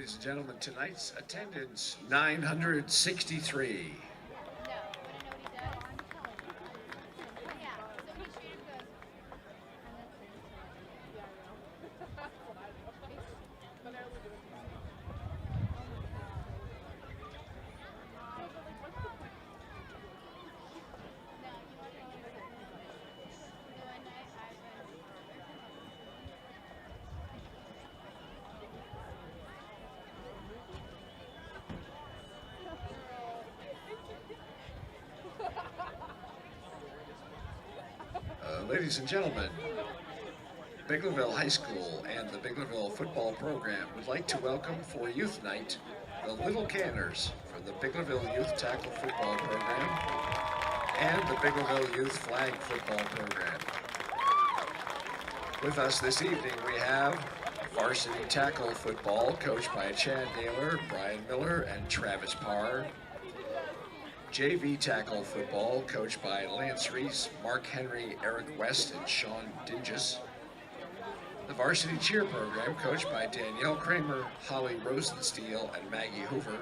Ladies and gentlemen, tonight's attendance, 963. Ladies and gentlemen, Biglerville High School and the Biglerville football program would like to welcome for Youth Night the Little Canners from the Biglerville Youth Tackle Football Program and the Biglerville Youth Flag Football Program. With us this evening we have varsity tackle football coached by Chad Naylor, Brian Miller, and Travis Parr. JV tackle football coached by Lance Reese, Mark Henry, Eric West, and Sean Dinges. The varsity cheer program coached by Danielle Kramer, Holly Rosensteel, and Maggie Hoover.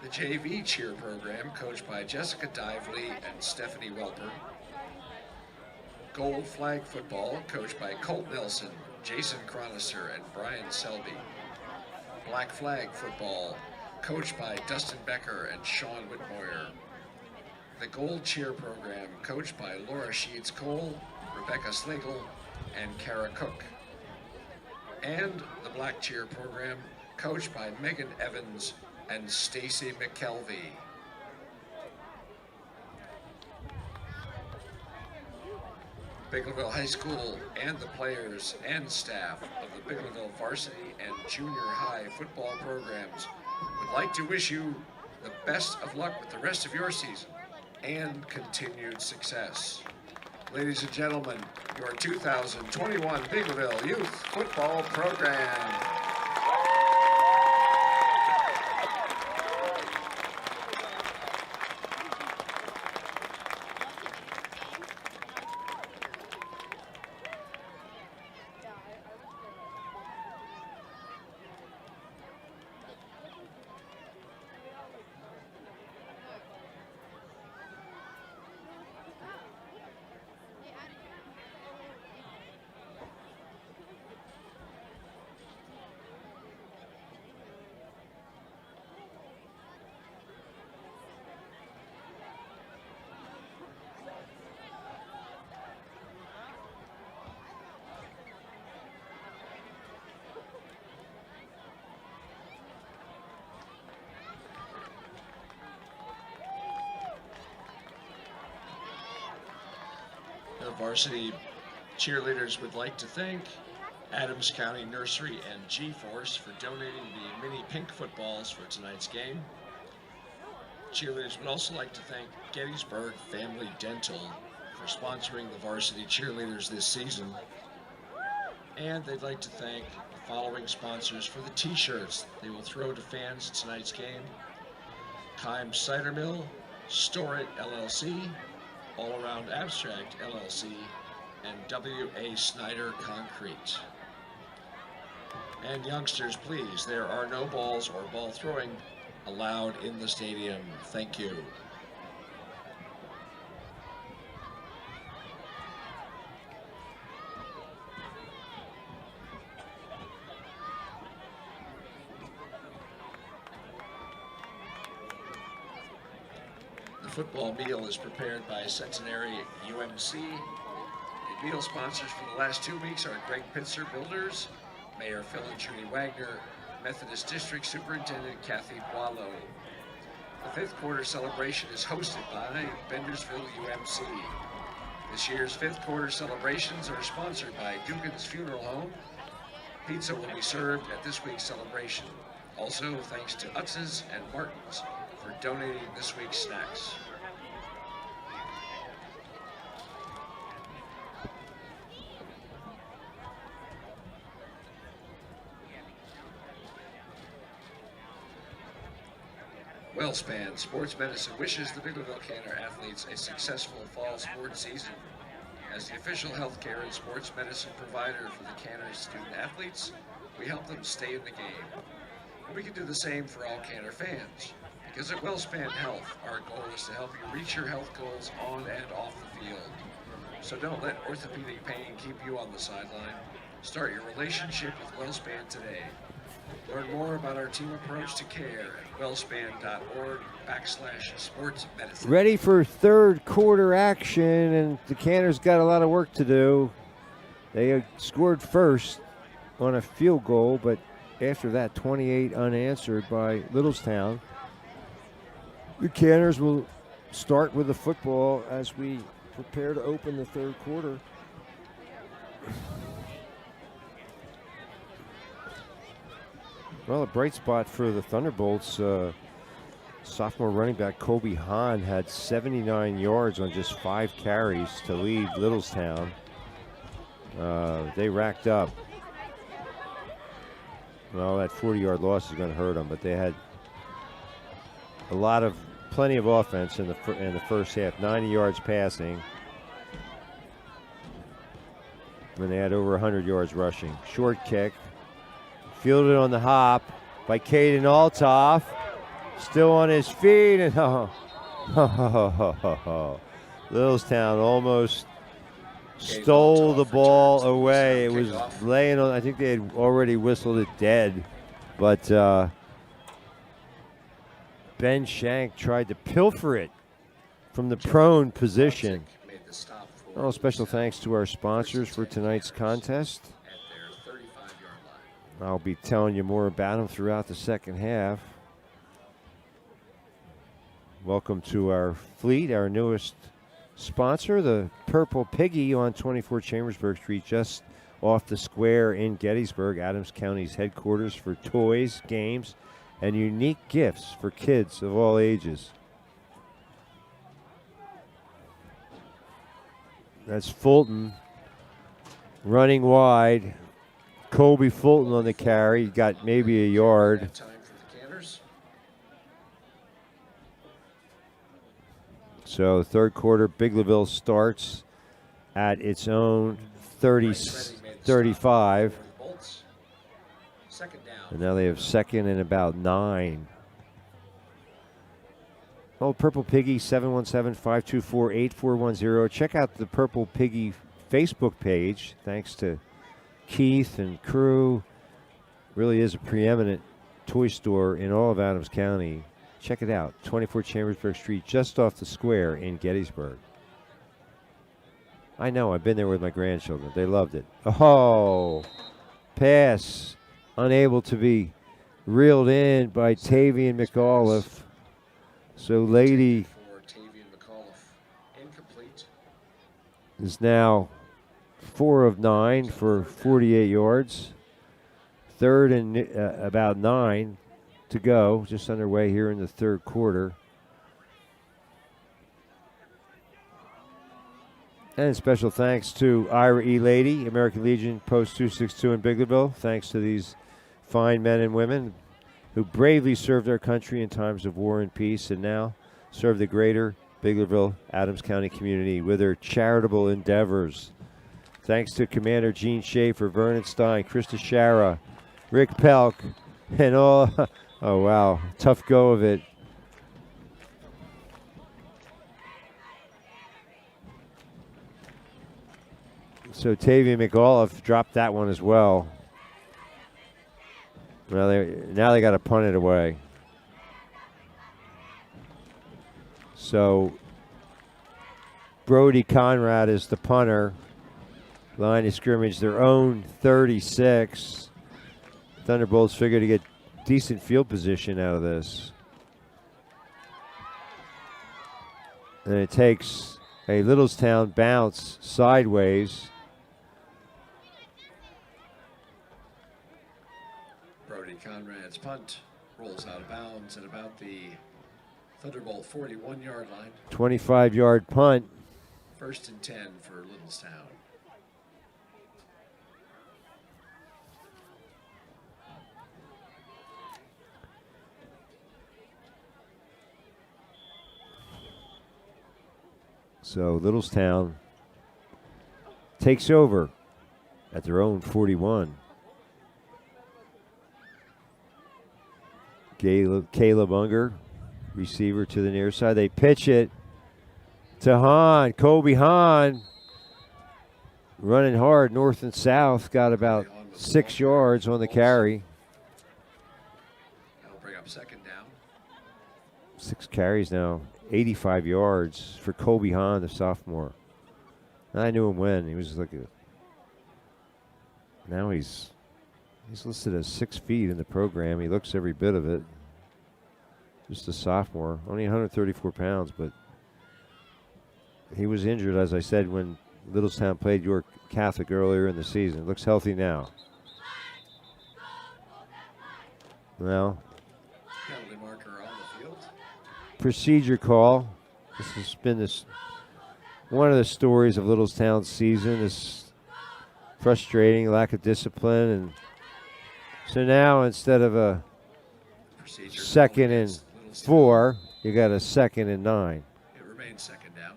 The JV cheer program coached by Jessica Dively and Stephanie Welper. Gold flag football coached by Colt Nelson, Jason Cronister, and Brian Selby. Black flag football coached by Dustin Becker and Sean Whitmoyer. The Gold Cheer program, coached by Laura Sheets Cole, Rebecca Slagle, and Kara Cook. And the Black Cheer program, coached by Megan Evans and Stacy McKelvey. Biglerville High School and the players and staff of the Biglerville varsity and junior high football programs would like to wish you the best of luck with the rest of your season and continued success. Ladies and gentlemen, your 2021 Biglerville Youth Football Program. The varsity cheerleaders would like to thank Adams County Nursery and G-Force for donating the mini pink footballs for tonight's game. Cheerleaders would also like to thank Gettysburg Family Dental for sponsoring the varsity cheerleaders this season. And they'd like to thank the following sponsors for the t-shirts they will throw to fans at tonight's game: Kimes Cider Mill, Store It LLC, All Around Abstract LLC, and W.A. Snyder Concrete. And youngsters, please, there are no balls or ball throwing allowed in the stadium. Thank you. The football meal is prepared by Centenary UMC. The meal sponsors for the last 2 weeks are Greg Pitzer Builders, Mayor Phil and Judy Wagner, Methodist District Superintendent Kathy Boileau. The 5th quarter celebration is hosted by Bendersville UMC. This year's 5th quarter celebrations are sponsored by Dugan's Funeral Home. Pizza will be served at this week's celebration. Also, thanks to Utz's and Martin's for donating this week's snacks. WellSpan Sports Medicine wishes the Biglerville Canner athletes a successful fall sports season. As the official healthcare and sports medicine provider for the Canner student athletes, we help them stay in the game. And we can do the same for all Canner fans. Because at WellSpan Health, our goal is to help you reach your health goals on and off the field. So don't let orthopedic pain keep you on the sideline. Start your relationship with WellSpan today. Learn more about our team approach to care at wellspan.org/sports medicine. Ready for third quarter action, and the Canners got a lot of work to do. They scored first on a field goal, but after that, 28 unanswered by Littlestown. The Canners will start with the football as we prepare to open the third quarter. Well, a bright spot for the Thunderbolts. Sophomore running back Kobe Hahn had 79 yards on just 5 carries to lead Littlestown. They racked up. Well, that 40-yard loss is going to hurt them, but they had plenty of offense in the first half. 90 yards passing, and they had over 100 yards rushing. Short kick, fielded on the hop by Caden Altoff. Still on his feet, and Littlestown almost stole the ball away. It was laying on. I think they had already whistled it dead, but Ben Shank tried to pilfer it from the prone position. Oh, special thanks to our sponsors for tonight's contest. I'll be telling you more about them throughout the second half. Welcome to our fleet, our newest sponsor, the Purple Piggy on 24 Chambersburg Street, just off the square in Gettysburg, Adams County's headquarters for toys, games, and unique gifts for kids of all ages. That's Fulton running wide. Colby Fulton on the carry, got maybe a yard. So third quarter, Biglerville starts at its own 35. And now they have second and about 9. Oh, Purple Piggy, 717-524-8410. Check out the Purple Piggy Facebook page. Thanks to Keith and crew. Really is a preeminent toy store in all of Adams County. Check it out, 24 Chambersburg Street, just off the square in Gettysburg. I know, I've been there with my grandchildren. They loved it. Oh, pass. Unable to be reeled in by Tavian McAuliffe. So Lady is now 4 of 9 for 48 yards. Third and about 9 to go, just underway here in the third quarter. And special thanks to Ira E. Lady, American Legion Post 262 in Biglerville. Thanks to these fine men and women who bravely served their country in times of war and peace, and now serve the greater Biglerville, Adams County community with their charitable endeavors. Thanks to Commander Gene Schaefer, Vernon Stein, Krista Shara, Rick Pelk, and all. Oh, wow. Tough go of it. So Tavian McAuliffe dropped that one as well. Now they got to punt it away. So Brody Conrad is the punter. Line of scrimmage, their own 36. Thunderbolts figure to get decent field position out of this. And it takes a Littlestown bounce sideways. Brody Conrad's punt rolls out of bounds at about the Thunderbolt 41-yard line. 25-yard punt. 1st and 10 for Littlestown. So Littlestown takes over at their own 41. Caleb Unger, receiver to the near side. They pitch it to Hahn. Kobe Hahn running hard north and south. Got about 6 yards on the carry. That'll bring up second down. 6 carries now. 85 yards for Kobe Hahn, the sophomore. I knew him when. He was like now he's listed as 6 feet in the program. He looks every bit of it. Just a sophomore, only 134 pounds, but he was injured, as I said, when Littlestown played York Catholic earlier in the season. Looks healthy now. Well, Penalty marker on the field. Procedure call. This has been one of the stories of Littlestown's season. This frustrating lack of discipline, and so now instead of a Procedure 2nd and 4, you got a 2nd and 9. It remains second down.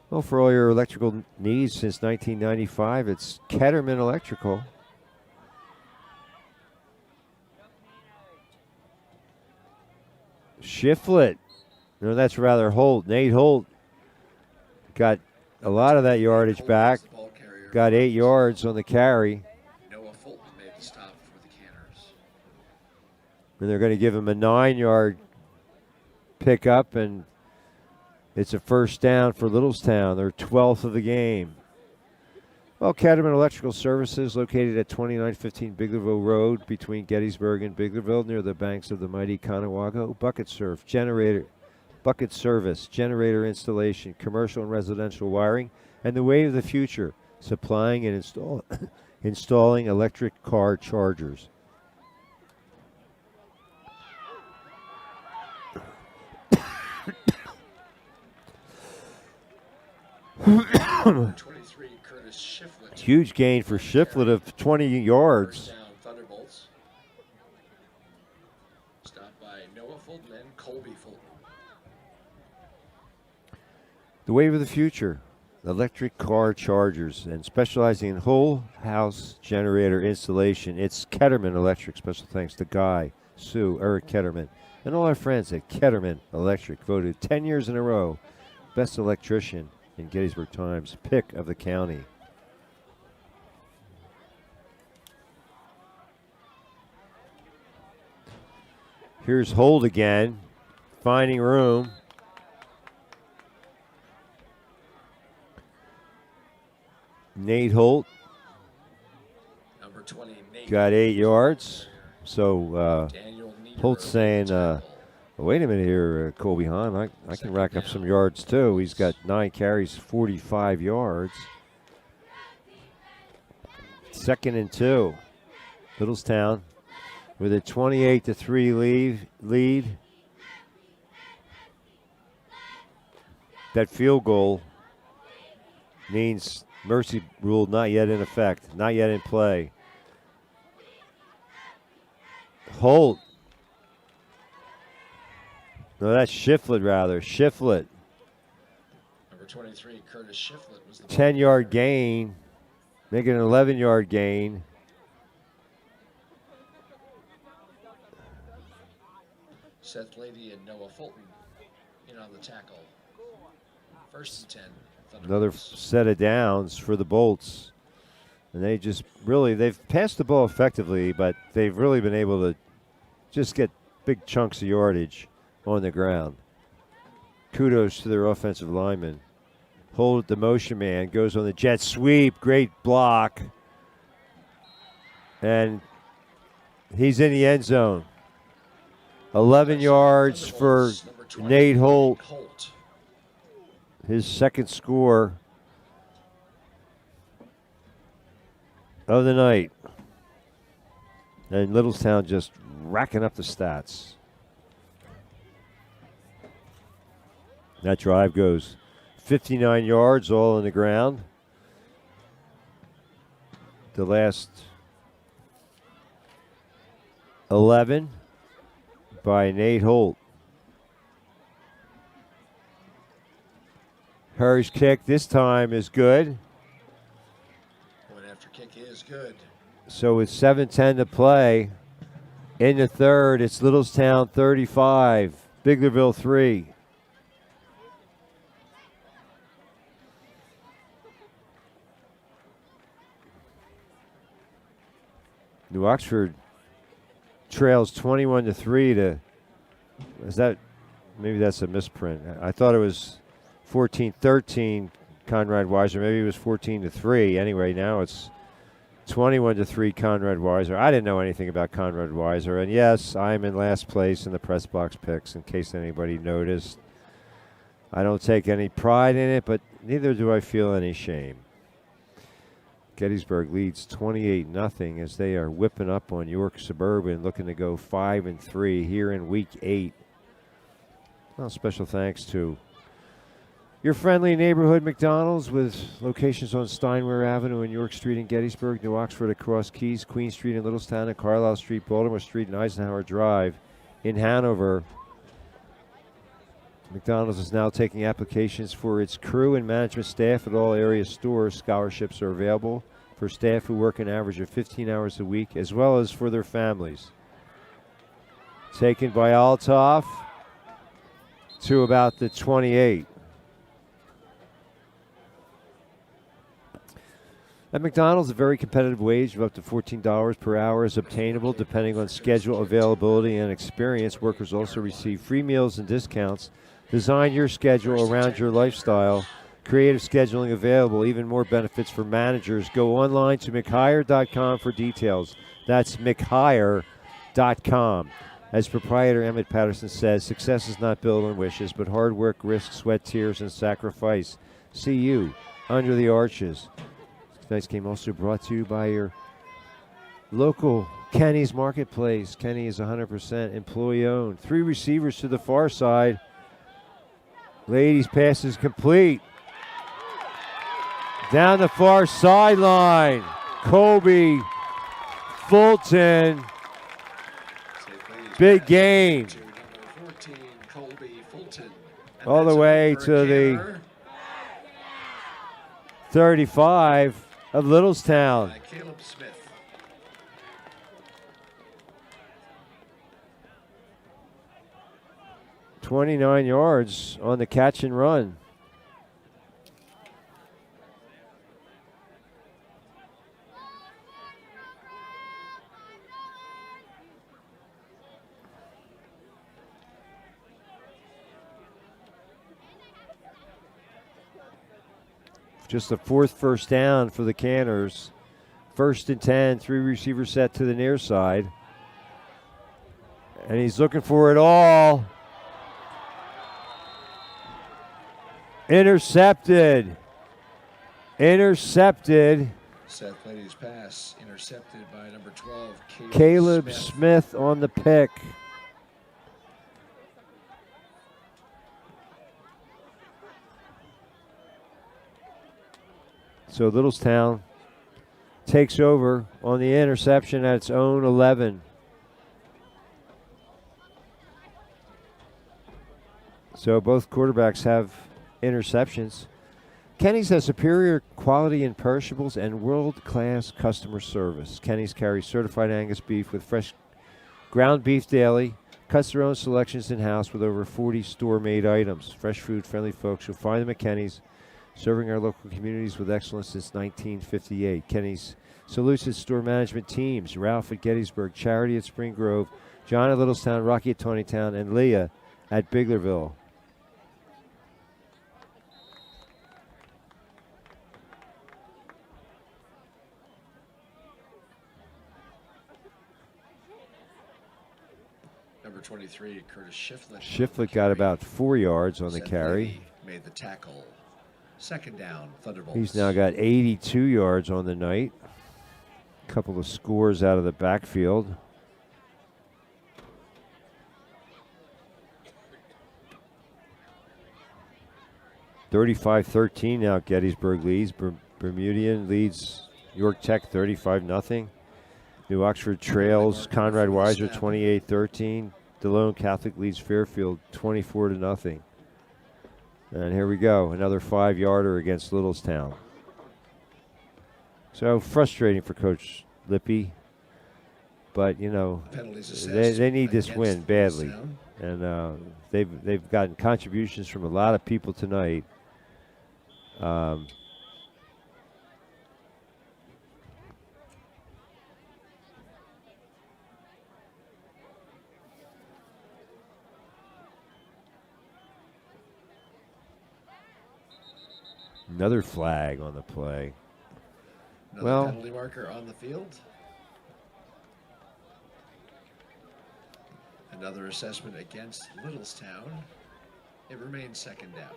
Well, for all your electrical needs since 1995, it's Ketterman Electrical. Shiflett. No, that's rather Holt. Nate Holt got a lot of that yardage back. Got 8 yards on the carry. Noah Fulton made the stop for the Canners. And they're going to give him a 9-yard pickup, and it's a first down for Littlestown, their 12th of the game. Well, Ketterman Electrical Services, located at 2915 Biglerville Road between Gettysburg and Biglerville, near the banks of the mighty Conewago. Bucket service, generator installation, commercial and residential wiring, and the way of the future, supplying and installing electric car chargers. Number 23, Curtis Shiflett. Huge gain for Shiflett of 20 yards. First down, Thunderbolts. Stopped by Noah Fulton and Colby Fulton. The wave of the future, electric car chargers, and specializing in whole house generator installation. It's Ketterman Electric. Special thanks to Guy, Sue, Eric Ketterman, and all our friends at Ketterman Electric, voted 10 years in a row best electrician in Gettysburg Times pick of the county. Here's Holt again, finding room. Nate Holt Number 20, Nate got 8 yards. So Daniel Holt's saying, wait a minute here, Colby Hahn. I can rack up some yards too. He's got 9 carries, 45 yards. 2nd and 2. Littlestown with a 28-3 lead. That field goal means mercy rule not yet in effect, not yet in play. Holt. No, that's Shiflett rather. Shiflett. Number 23, Curtis Shiflett was the 10-yard gain. Make it an 11-yard gain. Seth Lady and Noah Fulton in on the tackle. 1st and 10. Another Thunderbolts. set of downs for the Bolts. And they just really, they've passed the ball effectively, but they've really been able to just get big chunks of yardage on the ground. Kudos to their offensive linemen. Hold the motion man, goes on the jet sweep, great block. And he's in the end zone. 11 yards for Thunderbolts, number 20, Nate Holt. Holt. His 2nd score of the night. And Littlestown just racking up the stats. That drive goes 59 yards, all on the ground. The last 11 by Nate Holt. Hurry's kick this time is good. Point after kick is good. So with 7:10 to play in the third, it's Littlestown 35, Biglerville 3. New Oxford trails 21-3 to. Is that? Maybe that's a misprint. I thought it was 14-13. Conrad Weiser. Maybe it was 14-3. Anyway, now it's 21-3. Conrad Weiser. I didn't know anything about Conrad Weiser, and yes, I'm in last place in the press box picks. In case anybody noticed, I don't take any pride in it, but neither do I feel any shame. Gettysburg leads 28-0 as they are whipping up on York Suburban, looking to go 5-3 here in Week 8. Well, special thanks to your friendly neighborhood McDonald's with locations on Steinwehr Avenue and York Street in Gettysburg, New Oxford across Keys, Queen Street in Littlestown, and Carlisle Street, Baltimore Street, and Eisenhower Drive in Hanover. McDonald's is now taking applications for its crew and management staff at all area stores. Scholarships are available for staff who work an average of 15 hours a week, as well as for their families. Taken by Althoff to about the 28. At McDonald's, a very competitive wage of up to $14 per hour is obtainable depending on schedule availability and experience. Workers also receive free meals and discounts. Design your schedule around your lifestyle. Creative scheduling available. Even more benefits for managers. Go online to mchire.com for details. That's mchire.com. As proprietor Emmett Patterson says, success is not built on wishes, but hard work, risk, sweat, tears, and sacrifice. See you under the arches. Tonight's game also brought to you by your local Kenny's Marketplace. Kenny is 100% employee-owned. 3 receivers to the far side. Ladies' pass is complete. Down the far sideline. Colby Fulton. Big gain. To number 14, Colby Fulton. And All the that's way for to the Kaler 35 of Littlestown. by Caleb Smith. 29 yards on the catch and run. Just the 4th first down for the Canners. 1st and 10, 3 receivers set to the near side. And he's looking for it all. Intercepted. Seth Lady's pass intercepted by number 12, Caleb Smith on the pick. So Littlestown takes over on the interception at its own 11. So both quarterbacks have interceptions. Kenny's has superior quality in perishables and world-class customer service. Kenny's carries certified Angus beef with fresh ground beef daily. Cuts their own selections in-house with over 40 store-made items. Fresh food, friendly folks. You'll find them at Kenny's, serving our local communities with excellence since 1958. Kenny's salutes its store management teams. Ralph at Gettysburg, Charity at Spring Grove, John at Littlestown, Rocky at Tawnytown, and Leah at Biglerville. Number 23, Curtis Shiflett. Shiflett got about 4 yards on the Seth carry. Lady made the tackle. 2nd down, Thunderbolts. He's now got 82 yards on the night. A couple of scores out of the backfield. (35-13) now Gettysburg leads. Bermudian leads York Tech 35-0. New Oxford trails Conrad Weiser 28-13. DeLone Catholic leads Fairfield 24-0. And here we go, another 5-yarder against Littlestown. So frustrating for Coach Lippy, but you know they need this win badly, and they've gotten contributions from a lot of people tonight. Another flag on the play. Another penalty marker on the field. Another assessment against Littlestown. It remains second down.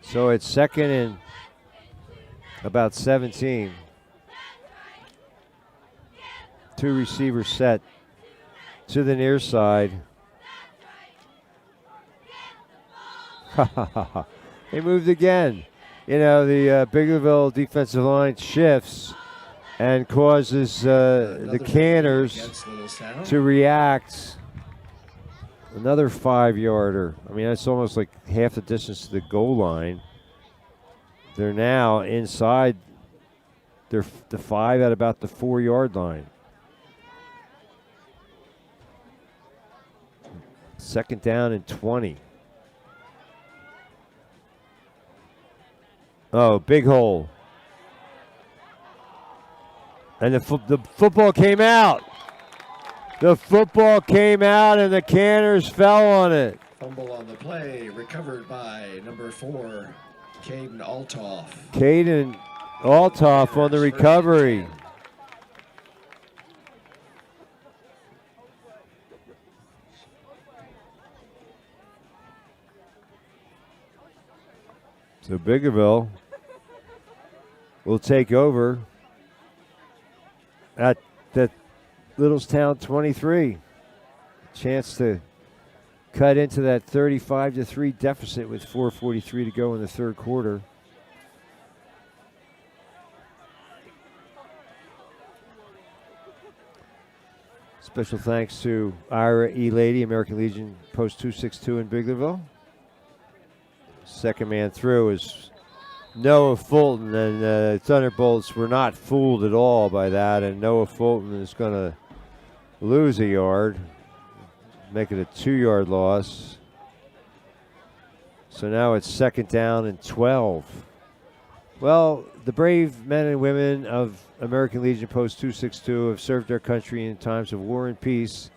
So it's second and about 17. 2 receivers set to the near side. They moved again. You know, the Biglerville defensive line shifts and causes the Canners to react. Another 5-yarder. I mean, that's almost like half the distance to the goal line. They're now inside the 5 at about the 4-yard line. Second down and 20. Oh, big hole. And the football came out. The football came out and the Canners fell on it. Fumble on the play, recovered by number 4, Caden Altoff. Caden Altoff on the recovery. So Biglerville will take over at the Littlestown 23. Chance to cut into that 35-3 deficit with 4:43 to go in the third quarter. Special thanks to Ira E. Lady, American Legion Post 262 in Biglerville. Second man through is Noah Fulton, and Thunderbolts were not fooled at all by that, and Noah Fulton is going to lose a yard, make it a 2-yard loss. So now it's second down and 12. Well, the brave men and women of American Legion Post 262 have served our country in times of war and peace,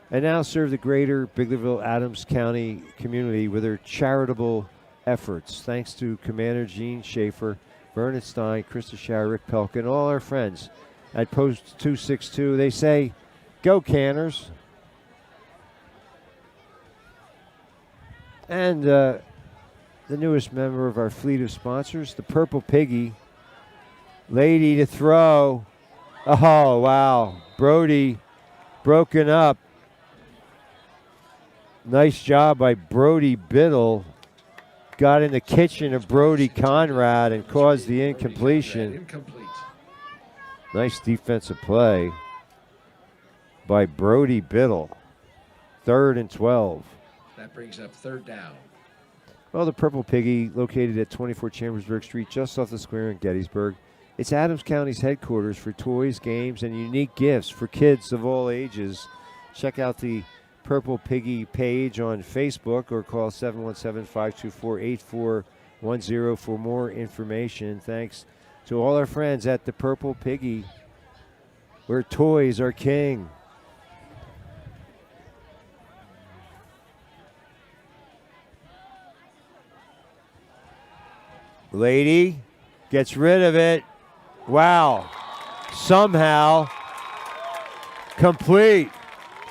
and now serve the greater Biglerville-Adams County community with their charitable efforts. Thanks to Commander Gene Schaefer, Vernon Stein, Krista Schauer, Rick Pelk, and all our friends at Post 262. They say, go Canners. And the newest member of our fleet of sponsors, the Purple Piggy. Lady to throw. Oh, wow. Brody broken up. Nice job by Brody Biddle. Got in the kitchen of Brody Conrad and caused the incompletion. Nice defensive play by Brody Biddle. 3rd and 12. That brings up third down. Well, the Purple Piggy, located at 24 Chambersburg Street, just off the square in Gettysburg. It's Adams County's headquarters for toys, games, and unique gifts for kids of all ages. Check out the Purple Piggy page on Facebook or call 717-524-8410 for more information. Thanks to all our friends at the Purple Piggy, where toys are king. Lady gets rid of it. Wow. Somehow complete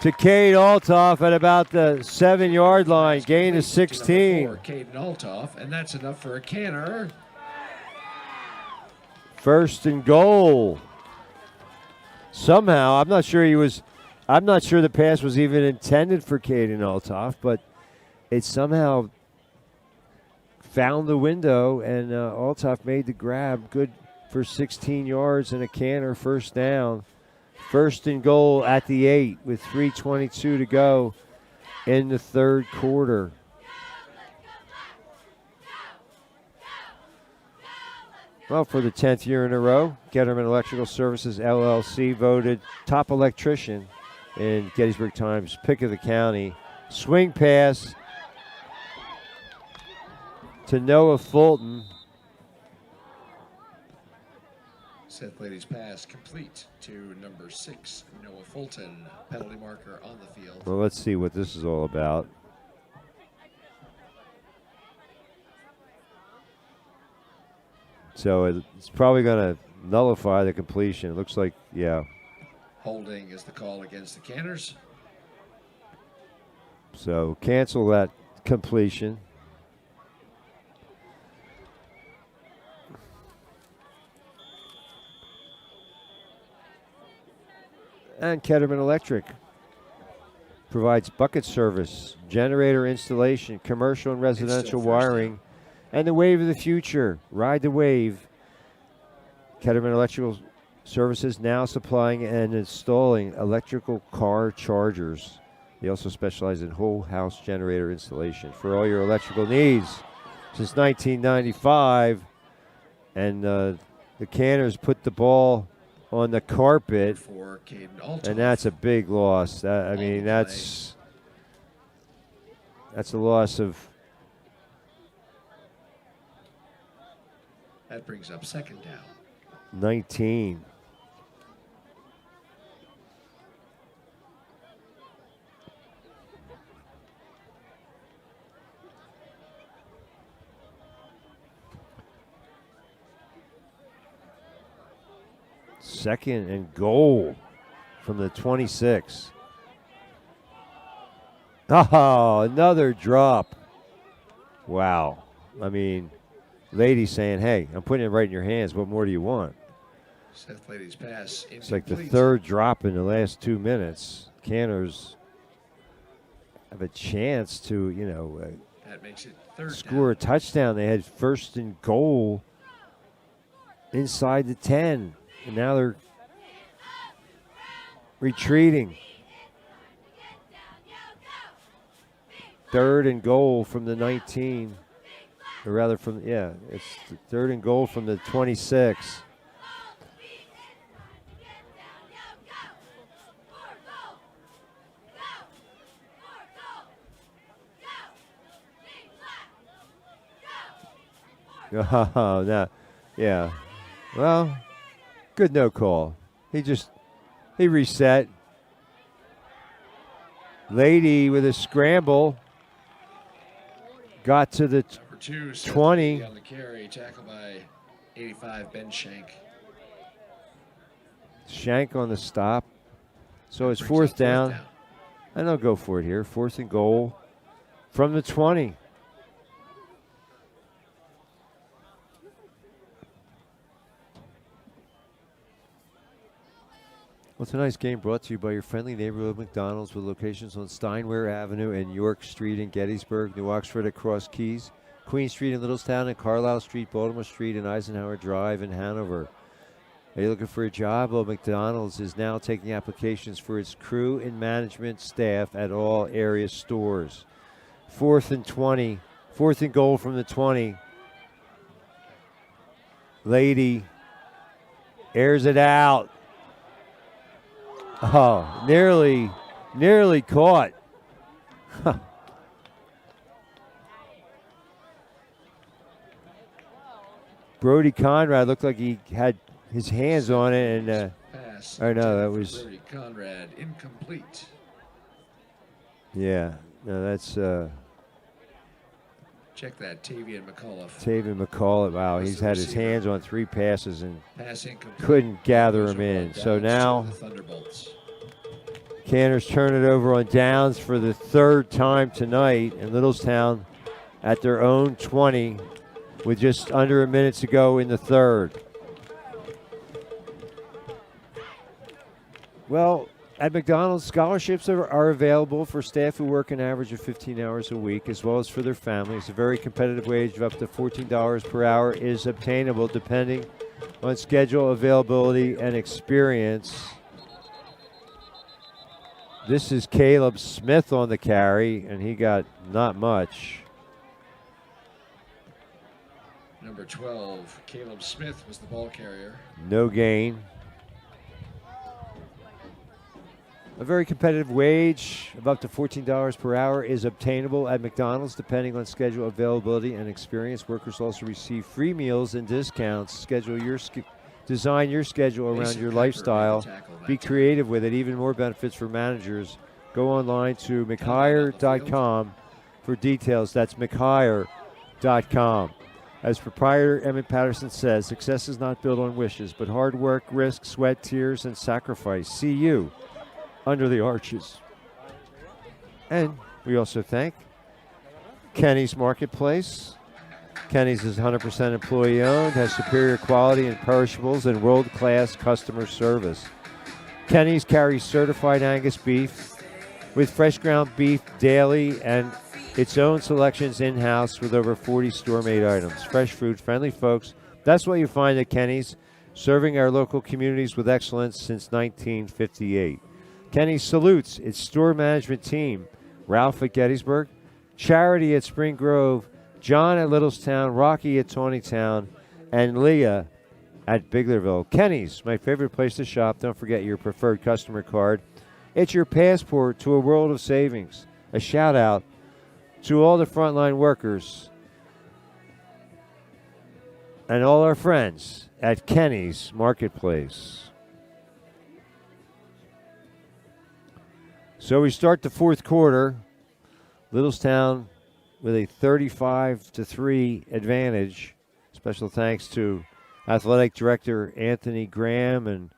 to Cade Altoff at about the 7-yard line. Gain of 16. Caden Altoff, and that's enough for a Canner. 1st and goal. Somehow, I'm not sure the pass was even intended for Caden Altoff, but it somehow found the window, and Altoff made the grab. Good for 16 yards and a Canner first down. First and goal at the 8 with 3:22 to go in the third quarter. Well, for the 10th year in a row, Getterman Electrical Services, LLC, voted top electrician in Gettysburg Times Pick of the County. Swing pass to Noah Fulton. Seth Lady's pass complete to number 6, Noah Fulton. Penalty marker on the field. Well, let's see what this is all about. So it's probably going to nullify the completion. It looks like, yeah. Holding is the call against the Canners. So cancel that completion. And Ketterman Electric provides bucket service, generator installation, commercial and residential wiring, and the wave of the future. Ride the wave. Ketterman Electrical Services now supplying and installing electrical car chargers. They also specialize in whole house generator installation for all your electrical needs since 1995. And the Canners put the ball on the carpet, and that's a big loss. I mean, that's a loss of. That brings up second down. 19. Second and goal from the 26. Oh, another drop. Wow. I mean, Lady saying, hey, I'm putting it right in your hands. What more do you want? Seth Lady's pass. It's like the third drop in the last 2 minutes. Canners have a chance to, that makes it third score a touchdown. They had first and goal inside the 10. And now they're retreating. Third and goal from the 19. Or rather it's the third and goal from the 26. Oh, no. Yeah. Well, good no call. He reset. Lady with a scramble. Got to the number 2, 20. On the carry, tackled by 85 Ben Shank. Shank on the stop. So it's fourth down. And they'll go for it here. Fourth and goal from the 20. Well, tonight's game brought to you by your friendly neighborhood McDonald's with locations on Steinway Avenue and York Street in Gettysburg, New Oxford at Cross Keys, Queen Street in Littlestown, and Carlisle Street, Baltimore Street, and Eisenhower Drive in Hanover. Are you looking for a job? Well, McDonald's is now taking applications for its crew and management staff at all area stores. Fourth and 20. Fourth and goal from the 20. Lady airs it out. Oh, nearly caught. Brody Conrad looked like he had his hands on it, and pass. or no, that was Brody Conrad, incomplete. Yeah, no, that's check that, Tavian McAuliffe. Tavian McAuliffe. Wow, he's had his hands on 3 passes and incomplete. Couldn't gather him in. So now Canners turn it over on downs for the third time tonight, and Littlestown at their own 20 with just under a minute to go in the third. Well, at McDonald's, scholarships are available for staff who work an average of 15 hours a week, as well as for their families. A very competitive wage of up to $14 per hour is obtainable depending on schedule, availability, and experience. This is Caleb Smith on the carry, and he got not much. Number 12, Caleb Smith was the ball carrier. No gain. A very competitive wage of up to $14 per hour is obtainable at McDonald's, depending on schedule availability and experience. Workers also receive free meals and discounts. Design your schedule around Mason your Piper lifestyle. made the tackle that Be time. creative with it. Even more benefits for managers. Go online to mchire.com for details. That's mchire.com. As proprietor Emmett Patterson says, success is not built on wishes, but hard work, risk, sweat, tears, and sacrifice. See you under the arches. And we also thank Kenny's Marketplace. Kenny's is 100% employee owned, has superior quality in perishables and world-class customer service. Kenny's carries certified Angus beef with fresh ground beef daily and its own selections in-house with over 40 store-made items. Fresh food, friendly folks. That's what you find at Kenny's, serving our local communities with excellence since 1958. Kenny's salutes its store management team, Ralph at Gettysburg, Charity at Spring Grove, John at Littlestown, Rocky at Tawnytown, and Leah at Biglerville. Kenny's, my favorite place to shop. Don't forget your preferred customer card. It's your passport to a world of savings. A shout out to all the frontline workers and all our friends at Kenny's Marketplace. So we start the fourth quarter. Littlestown with a 35-3 advantage. Special thanks to Athletic Director Anthony Graham and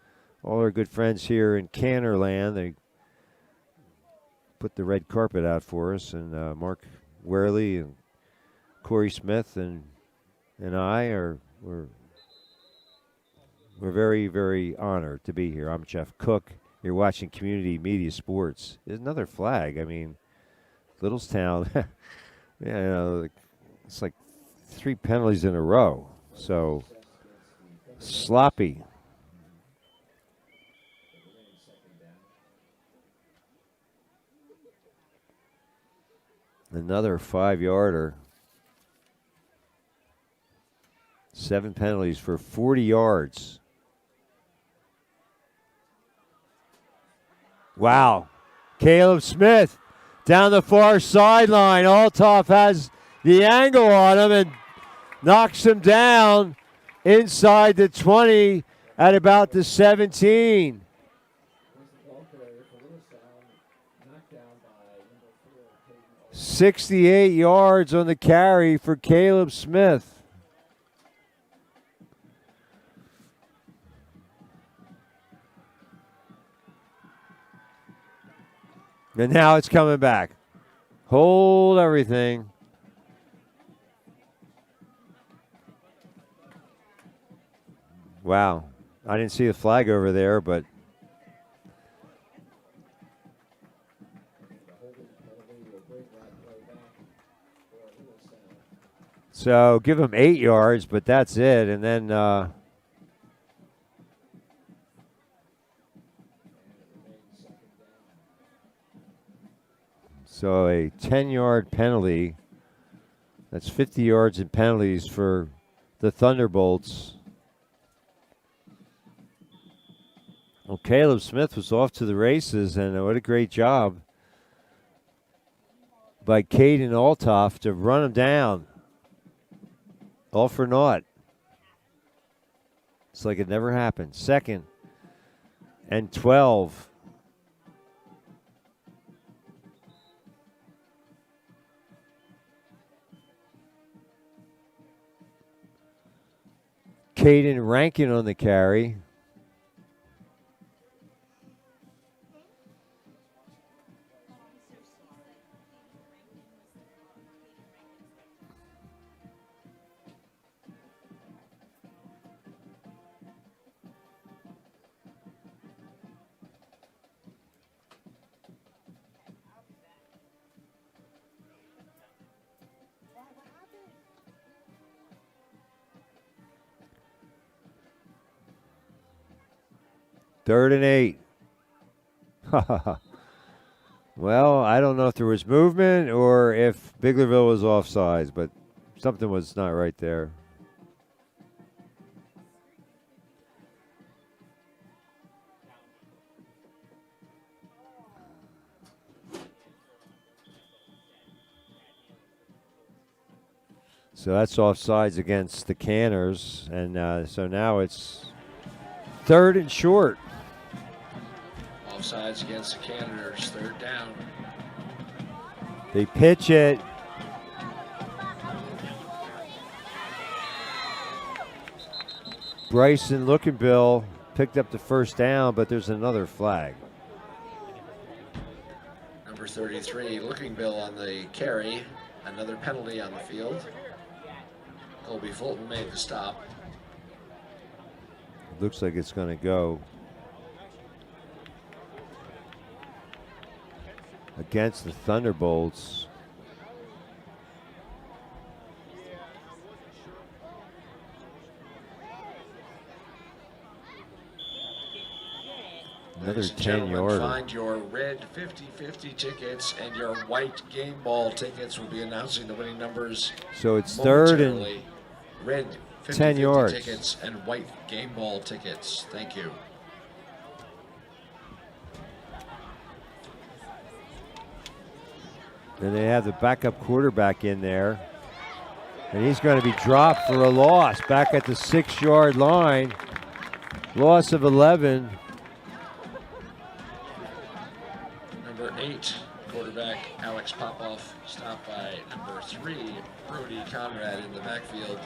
all our good friends here in Cannerland. They put the red carpet out for us, and Mark Werley and Corey Smith and we're very, very honored to be here. I'm Jeff Cook. You're watching Community Media Sports. There's another flag. I mean, Littlestown, it's like 3 penalties in a row. So sloppy. Another 5-yarder. 7 penalties for 40 yards. Wow. Caleb Smith down the far sideline. Althoff has the angle on him and knocks him down inside the 20 at about the 17. 68 yards on the carry for Caleb Smith. And now it's coming back. Hold everything. Wow. I didn't see the flag over there, but so give him 8 yards, but that's it. And then so a 10-yard penalty. That's 50 yards in penalties for the Thunderbolts. Well, Caleb Smith was off to the races, and what a great job by Caden Althoff to run him down. All for naught. It's like it never happened. 2nd and 12. Caden Rankin on the carry. Third and 8. Well, I don't know if there was movement or if Biglerville was offsides, but something was not right there. So that's offsides against the Canners, and so now it's 3rd and short. Offsides against the Canaders, 3rd down. They pitch it. Bryson Lookinbill picked up the 1st down, but there's another flag. Number 33, Lookinbill on the carry. Another penalty on the field. Colby Fulton made the stop. Looks like it's going to go against the Thunderbolts. Another 10-yarder. Find your red 50-50 tickets and your white game ball tickets. We'll be announcing the winning numbers. So it's 3rd and red 10 yards. Tickets and white game ball tickets. Thank you. And they have the backup quarterback in there. And he's going to be dropped for a loss back at the 6-yard line. Loss of 11. Number 8, quarterback Alex Popoff, stopped by number 3, Brody Conrad in the backfield.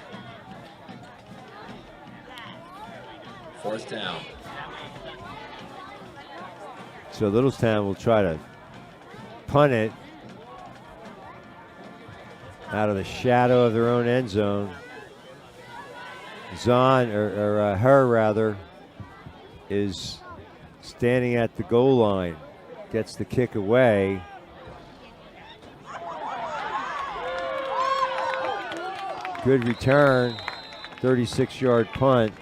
4th down. So Littlestown will try to punt it out of the shadow of their own end zone. Her is standing at the goal line. Gets the kick away. Good return. 36-yard punt.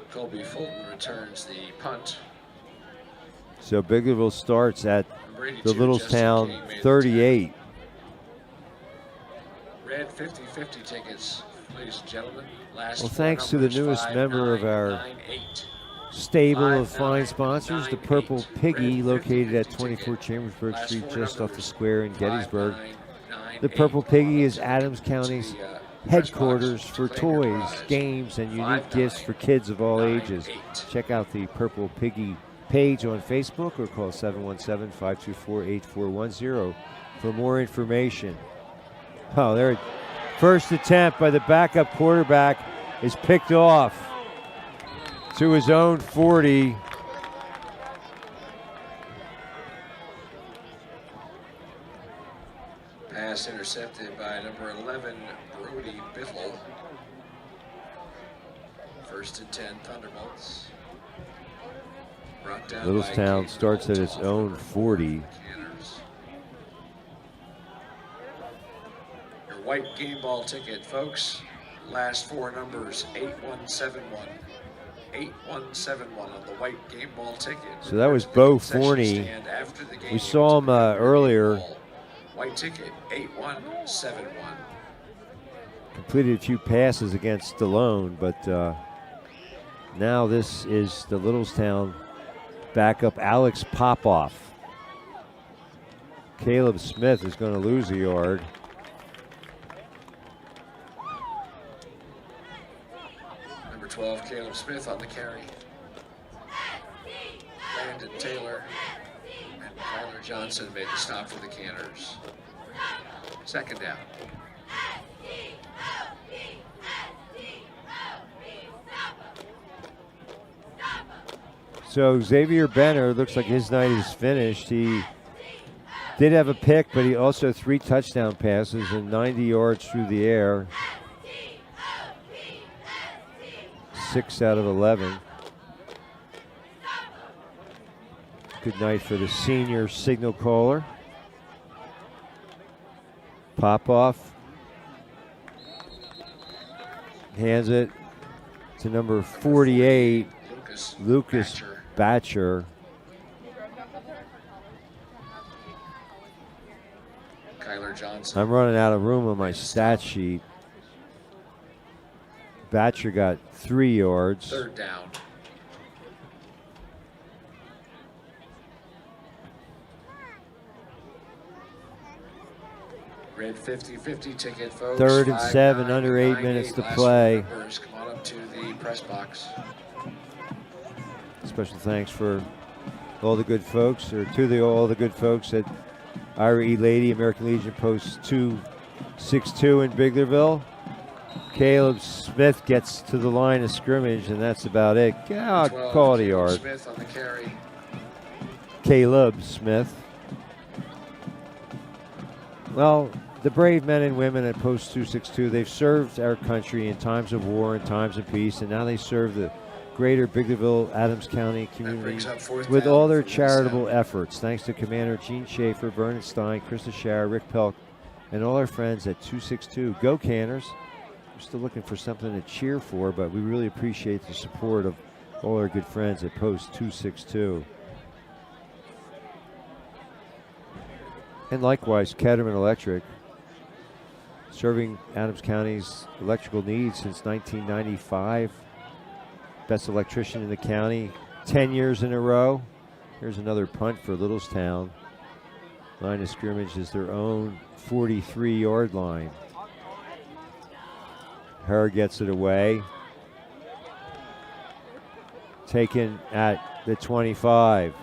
Colby Fulton returns the punt. So Biglerville starts at the 82, Littlestown 38. Red 50-50 tickets, ladies and gentlemen. Well, thanks to the newest member of our stable of fine sponsors, the Purple Piggy, located at 24 Chambersburg Street, just off the square in Gettysburg. The Purple Piggy is Adams County's headquarters for toys, games, and unique gifts for kids of all ages. Check out the Purple Piggy page on Facebook or call 717-524-8410 for more information. Oh, there. First attempt by the backup quarterback is picked off to his own 40. Pass intercepted by number 11, Brody Biffle. 1st and 10, Thunderbolts. Brought down Littlestown starts at its own 40. Your white game ball ticket, folks. Last 4 numbers, 8171. 8171 on the white game ball ticket. So that was Bo Forney. We saw him earlier. White ticket, 8171. Completed a few passes against Stallone, but now this is the Littlestown backup Alex Popoff. Caleb Smith is going to lose a yard. Number 12, Caleb Smith on the carry. Brandon Taylor and Tyler Johnson made the stop for the Canners. 2nd down. So Xavier Benner looks like his night is finished. He did have a pick, but he also 3 touchdown passes and 90 yards through the air. 6 out of 11. Good night for the senior signal caller. Popoff hands it to number 48, Lucas Batcher. Batcher. Kyler Johnson. I'm running out of room on my stat sheet. Batcher got 3 yards. Third down. Red 50-50 ticket, folks. 3rd and 7, 5-9, under 8 9-8. minutes to Last play. numbers. Come on up to the press box. Special thanks for all the good folks, or to all the good folks at Ira E. Lady, American Legion Post 262 in Biglerville. Caleb Smith gets to the line of scrimmage, and that's about it. Call it a yard. Smith on the carry. Caleb Smith. Well, the brave men and women at Post 262, they've served our country in times of war and times of peace, and now they serve the greater Biglerville, Adams County community with all their charitable efforts. Thanks to Commander Gene Schaefer, Vernon Stein, Krista Schauer, Rick Pelk, and all our friends at 262. Go Canners. We're still looking for something to cheer for, but we really appreciate the support of all our good friends at Post 262. And likewise, Ketterman Electric, serving Adams County's electrical needs since 1995. Best electrician in the county, 10 years in a row. Here's another punt for Littlestown. Line of scrimmage is their own 43-yard line. Herr gets it away. Taken at the 25.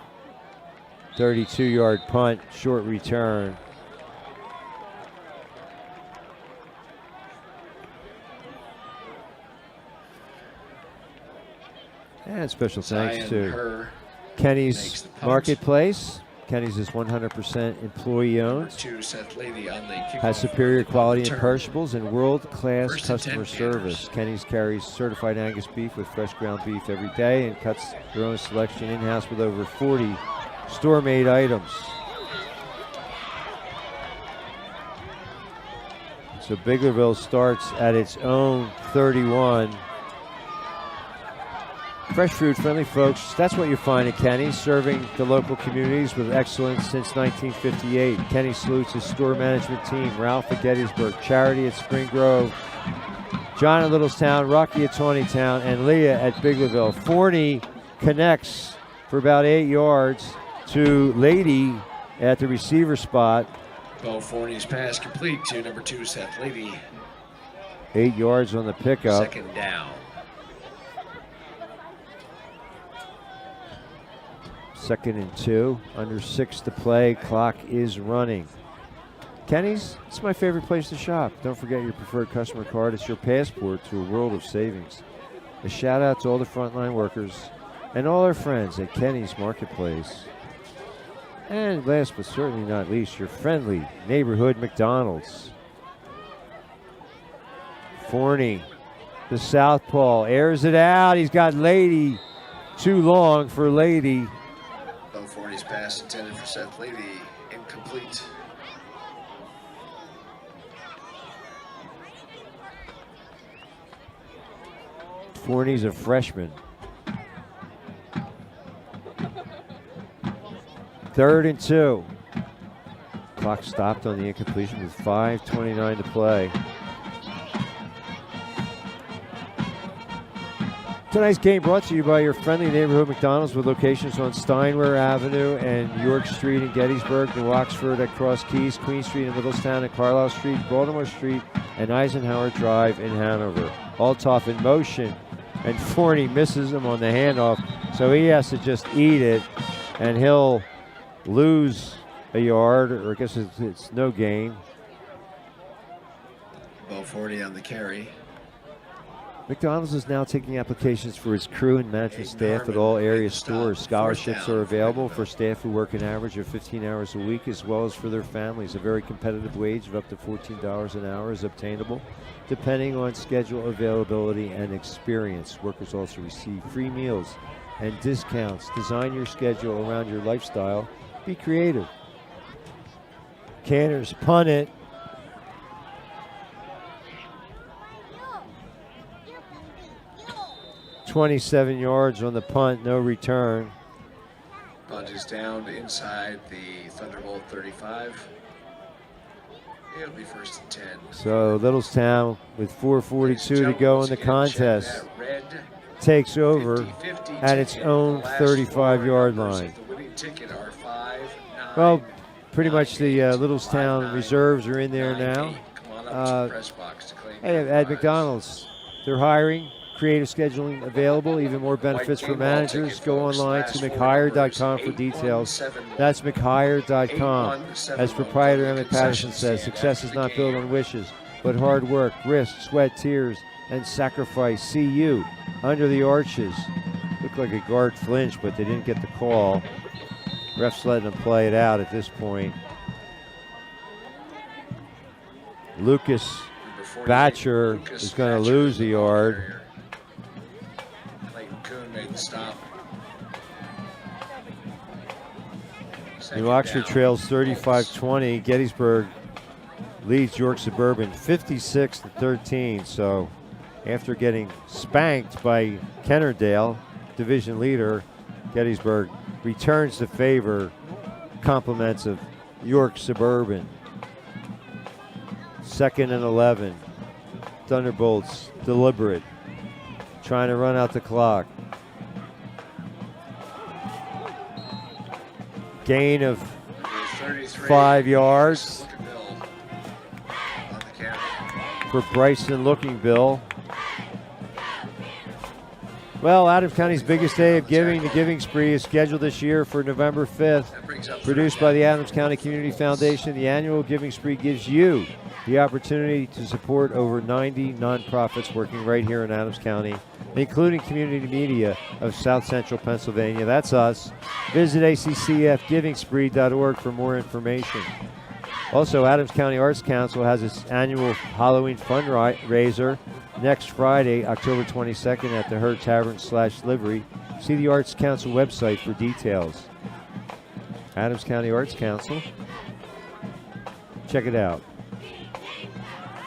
32-yard punt, short return. And special thanks to Kenny's Marketplace. Kenny's is 100% employee owned. Has superior quality in perishables and world-class customer service. Kenny's carries certified Angus beef with fresh ground beef every day and cuts their own selection in-house with over 40 store-made items. So Biglerville starts at its own 31. Fresh food, friendly folks. That's what you find at Kenny's, serving the local communities with excellence since 1958. Kenny salutes his store management team, Ralph at Gettysburg, Charity at Spring Grove, John at Littlestown, Rocky at Tawnytown, and Leah at Biglerville. Forney connects for about 8 yards to Lady at the receiver spot. Bo Forney's pass complete to number 2, Seth Lady. 8 yards on the pickup. 2nd down. 2nd and 2, under 6 to play, clock is running. Kenny's, it's my favorite place to shop. Don't forget your preferred customer card. It's your passport to a world of savings. A shout out to all the frontline workers and all our friends at Kenny's Marketplace. And last but certainly not least, your friendly neighborhood McDonald's. Forney, the southpaw, airs it out. He's got Lady too long for Lady. Bo Forney's pass intended for Seth Lady, incomplete. Forney's a freshman. 3rd and 2. Clock stopped on the incompletion with 5:29 to play. Tonight's game brought to you by your friendly neighborhood McDonald's with locations on Steinwehr Avenue and York Street in Gettysburg, New Oxford at Cross Keys, Queen Street in Littlestown and Carlisle Street, Baltimore Street, and Eisenhower Drive in Hanover. Altoff in motion, and Forney misses him on the handoff, so he has to just eat it, and he'll lose a yard, or I guess it's no gain. Bo Forney on the carry. McDonald's is now taking applications for its crew and management staff at all area stores. Scholarships are available for staff who work an average of 15 hours a week, as well as for their families. A very competitive wage of up to $14 an hour is obtainable, depending on schedule availability and experience. Workers also receive free meals and discounts. Design your schedule around your lifestyle. Be creative. Canners punt it. 27 yards on the punt, no return. Punt is down inside the Thunderbolt 35. It'll be 1st and 10. So Littlestown, with 4:42 to go in the contest, Red takes over 50 at its ticket. own The last 35-yard four numbers line. of the winning ticket are 5, 9, Well, pretty much the 9, 8, Littlestown 5, 9, reserves are in there 9, now. 8. Come on up to the press box to claim Hey, your at prize. McDonald's, they're hiring. Creative scheduling available, even more benefits for managers. Go online to mchire.com for details. That's mchire.com. As proprietor Emmett Patterson says, success is not built on wishes, but hard work, risk, sweat, tears, and sacrifice. See you under the arches. Looked like a guard flinched, but they didn't get the call. Ref's letting them play it out at this point. Lucas Batcher is going to lose the yard. Made the stop. New Oxford trails 35-20. Gettysburg leads York Suburban 56-13. So after getting spanked by Kennerdale, division leader, Gettysburg returns the favor, compliments of York Suburban. 2nd and 11. Thunderbolts deliberate, trying to run out the clock. Gain of 5 yards for Bryson Lookingbill. Well, Adams County's biggest day of giving, the Giving Spree, is scheduled this year for November 5th. Produced by the Adams County Community Foundation, the annual Giving Spree gives you the opportunity to support over 90 nonprofits working right here in Adams County, including community media of South Central Pennsylvania. That's us. Visit accfgivingspree.org for more information. Also, Adams County Arts Council has its annual Halloween fundraiser next Friday, October 22nd at the Herd Tavern/Livery. See the Arts Council website for details. Adams County Arts Council. Check it out.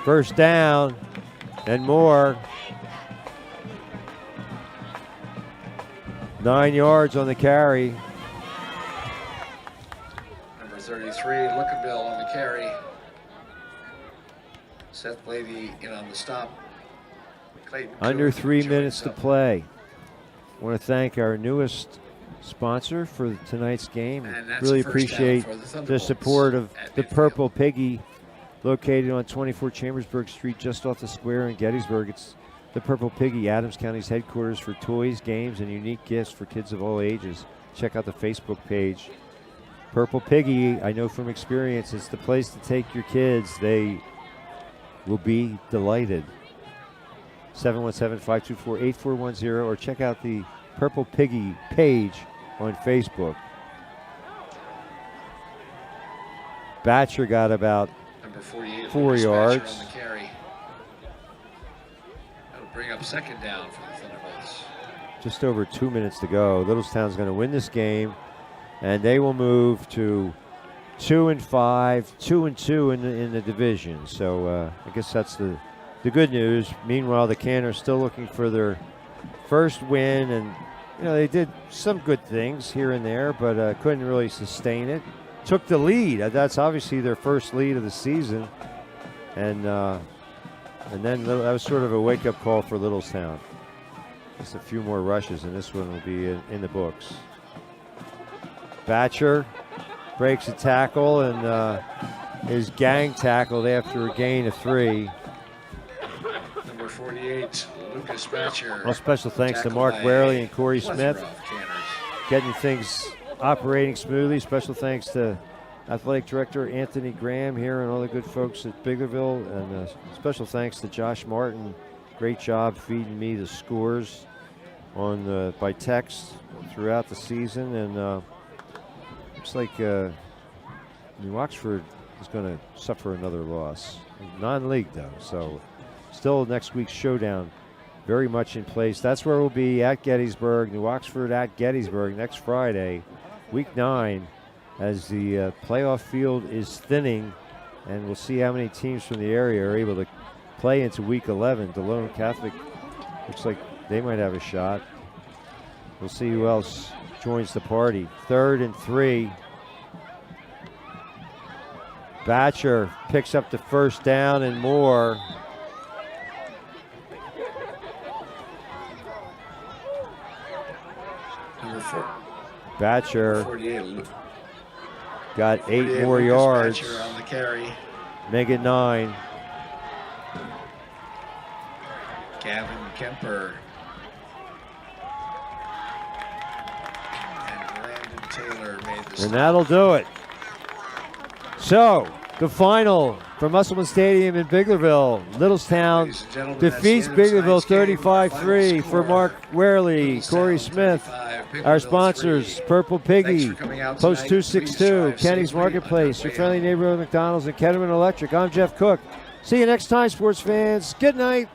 First down and more. 9 yards on the carry. Number 33, Lookingbill on the carry. Seth Lady in on the stop. Clayton Under Coon 3 joins minutes to up. play. I want to thank our newest sponsor for tonight's game. And that's Really a first down appreciate for the the Thunderbolts support of at the midfield. Purple Piggy, located on 24 Chambersburg Street, just off the square in Gettysburg. It's the Purple Piggy, Adams County's headquarters for toys, games, and unique gifts for kids of all ages. Check out the Facebook page. Purple Piggy, I know from experience, it's the place to take your kids. They will be delighted. 717-524-8410, or check out the Purple Piggy page on Facebook. Batcher got about Number 48, 4 Lucas Batcher yards. on the carry. That'll bring up 2nd down for the Thunderbolts. Just over 2 minutes to go. Littlestown's going to win this game, and they will move to 2-5, 2-2 in the division. So I guess that's the good news. Meanwhile, the Canners still looking for their first win, and they did some good things here and there, but couldn't really sustain it. Took the lead. That's obviously their first lead of the season, and then that was sort of a wake-up call for Littlestown. Just a few more rushes, and this one will be in the books. Batcher breaks a tackle and is gang tackled after a gain of 3. Number 48, Lucas Batcher. Well, special thanks to tackled Mark by Warely a and Corey plethora Smith, of Canners. getting things operating smoothly. Special thanks to Athletic Director Anthony Graham here and all the good folks at Biglerville. And special thanks to Josh Martin. Great job feeding me the scores by text throughout the season. And looks like New Oxford is going to suffer another loss. Non-league, though. So still next week's showdown very much in place. That's where we'll be, at Gettysburg. New Oxford at Gettysburg next Friday, week 9, as the playoff field is thinning, and we'll see how many teams from the area are able to play into week 11. DeLone Catholic looks like They might have a shot. We'll see who else joins the party. 3rd and 3. Batcher picks up the first down and more. Number 4. Batcher 48. got 8 48 more Lucas yards. Batcher on the carry. Make it 9. Gavin Kemper. And Brandon Taylor made the And that'll do it. So, the final from Musselman Stadium in Biglerville. Littlestown Ladies and gentlemen, defeats that's the end of Biglerville tonight's game. Our 35-3 final for score, Mark Warely, Littlestown Corey Smith. 35, Our Biglerville sponsors, 3. Purple Thanks Piggy, for coming out Post tonight. 262, Please drive Kenny's safely Marketplace, on your your friendly way neighborhood McDonald's, and Ketterman Electric. I'm Jeff Cook. See you next time, sports fans. Good night.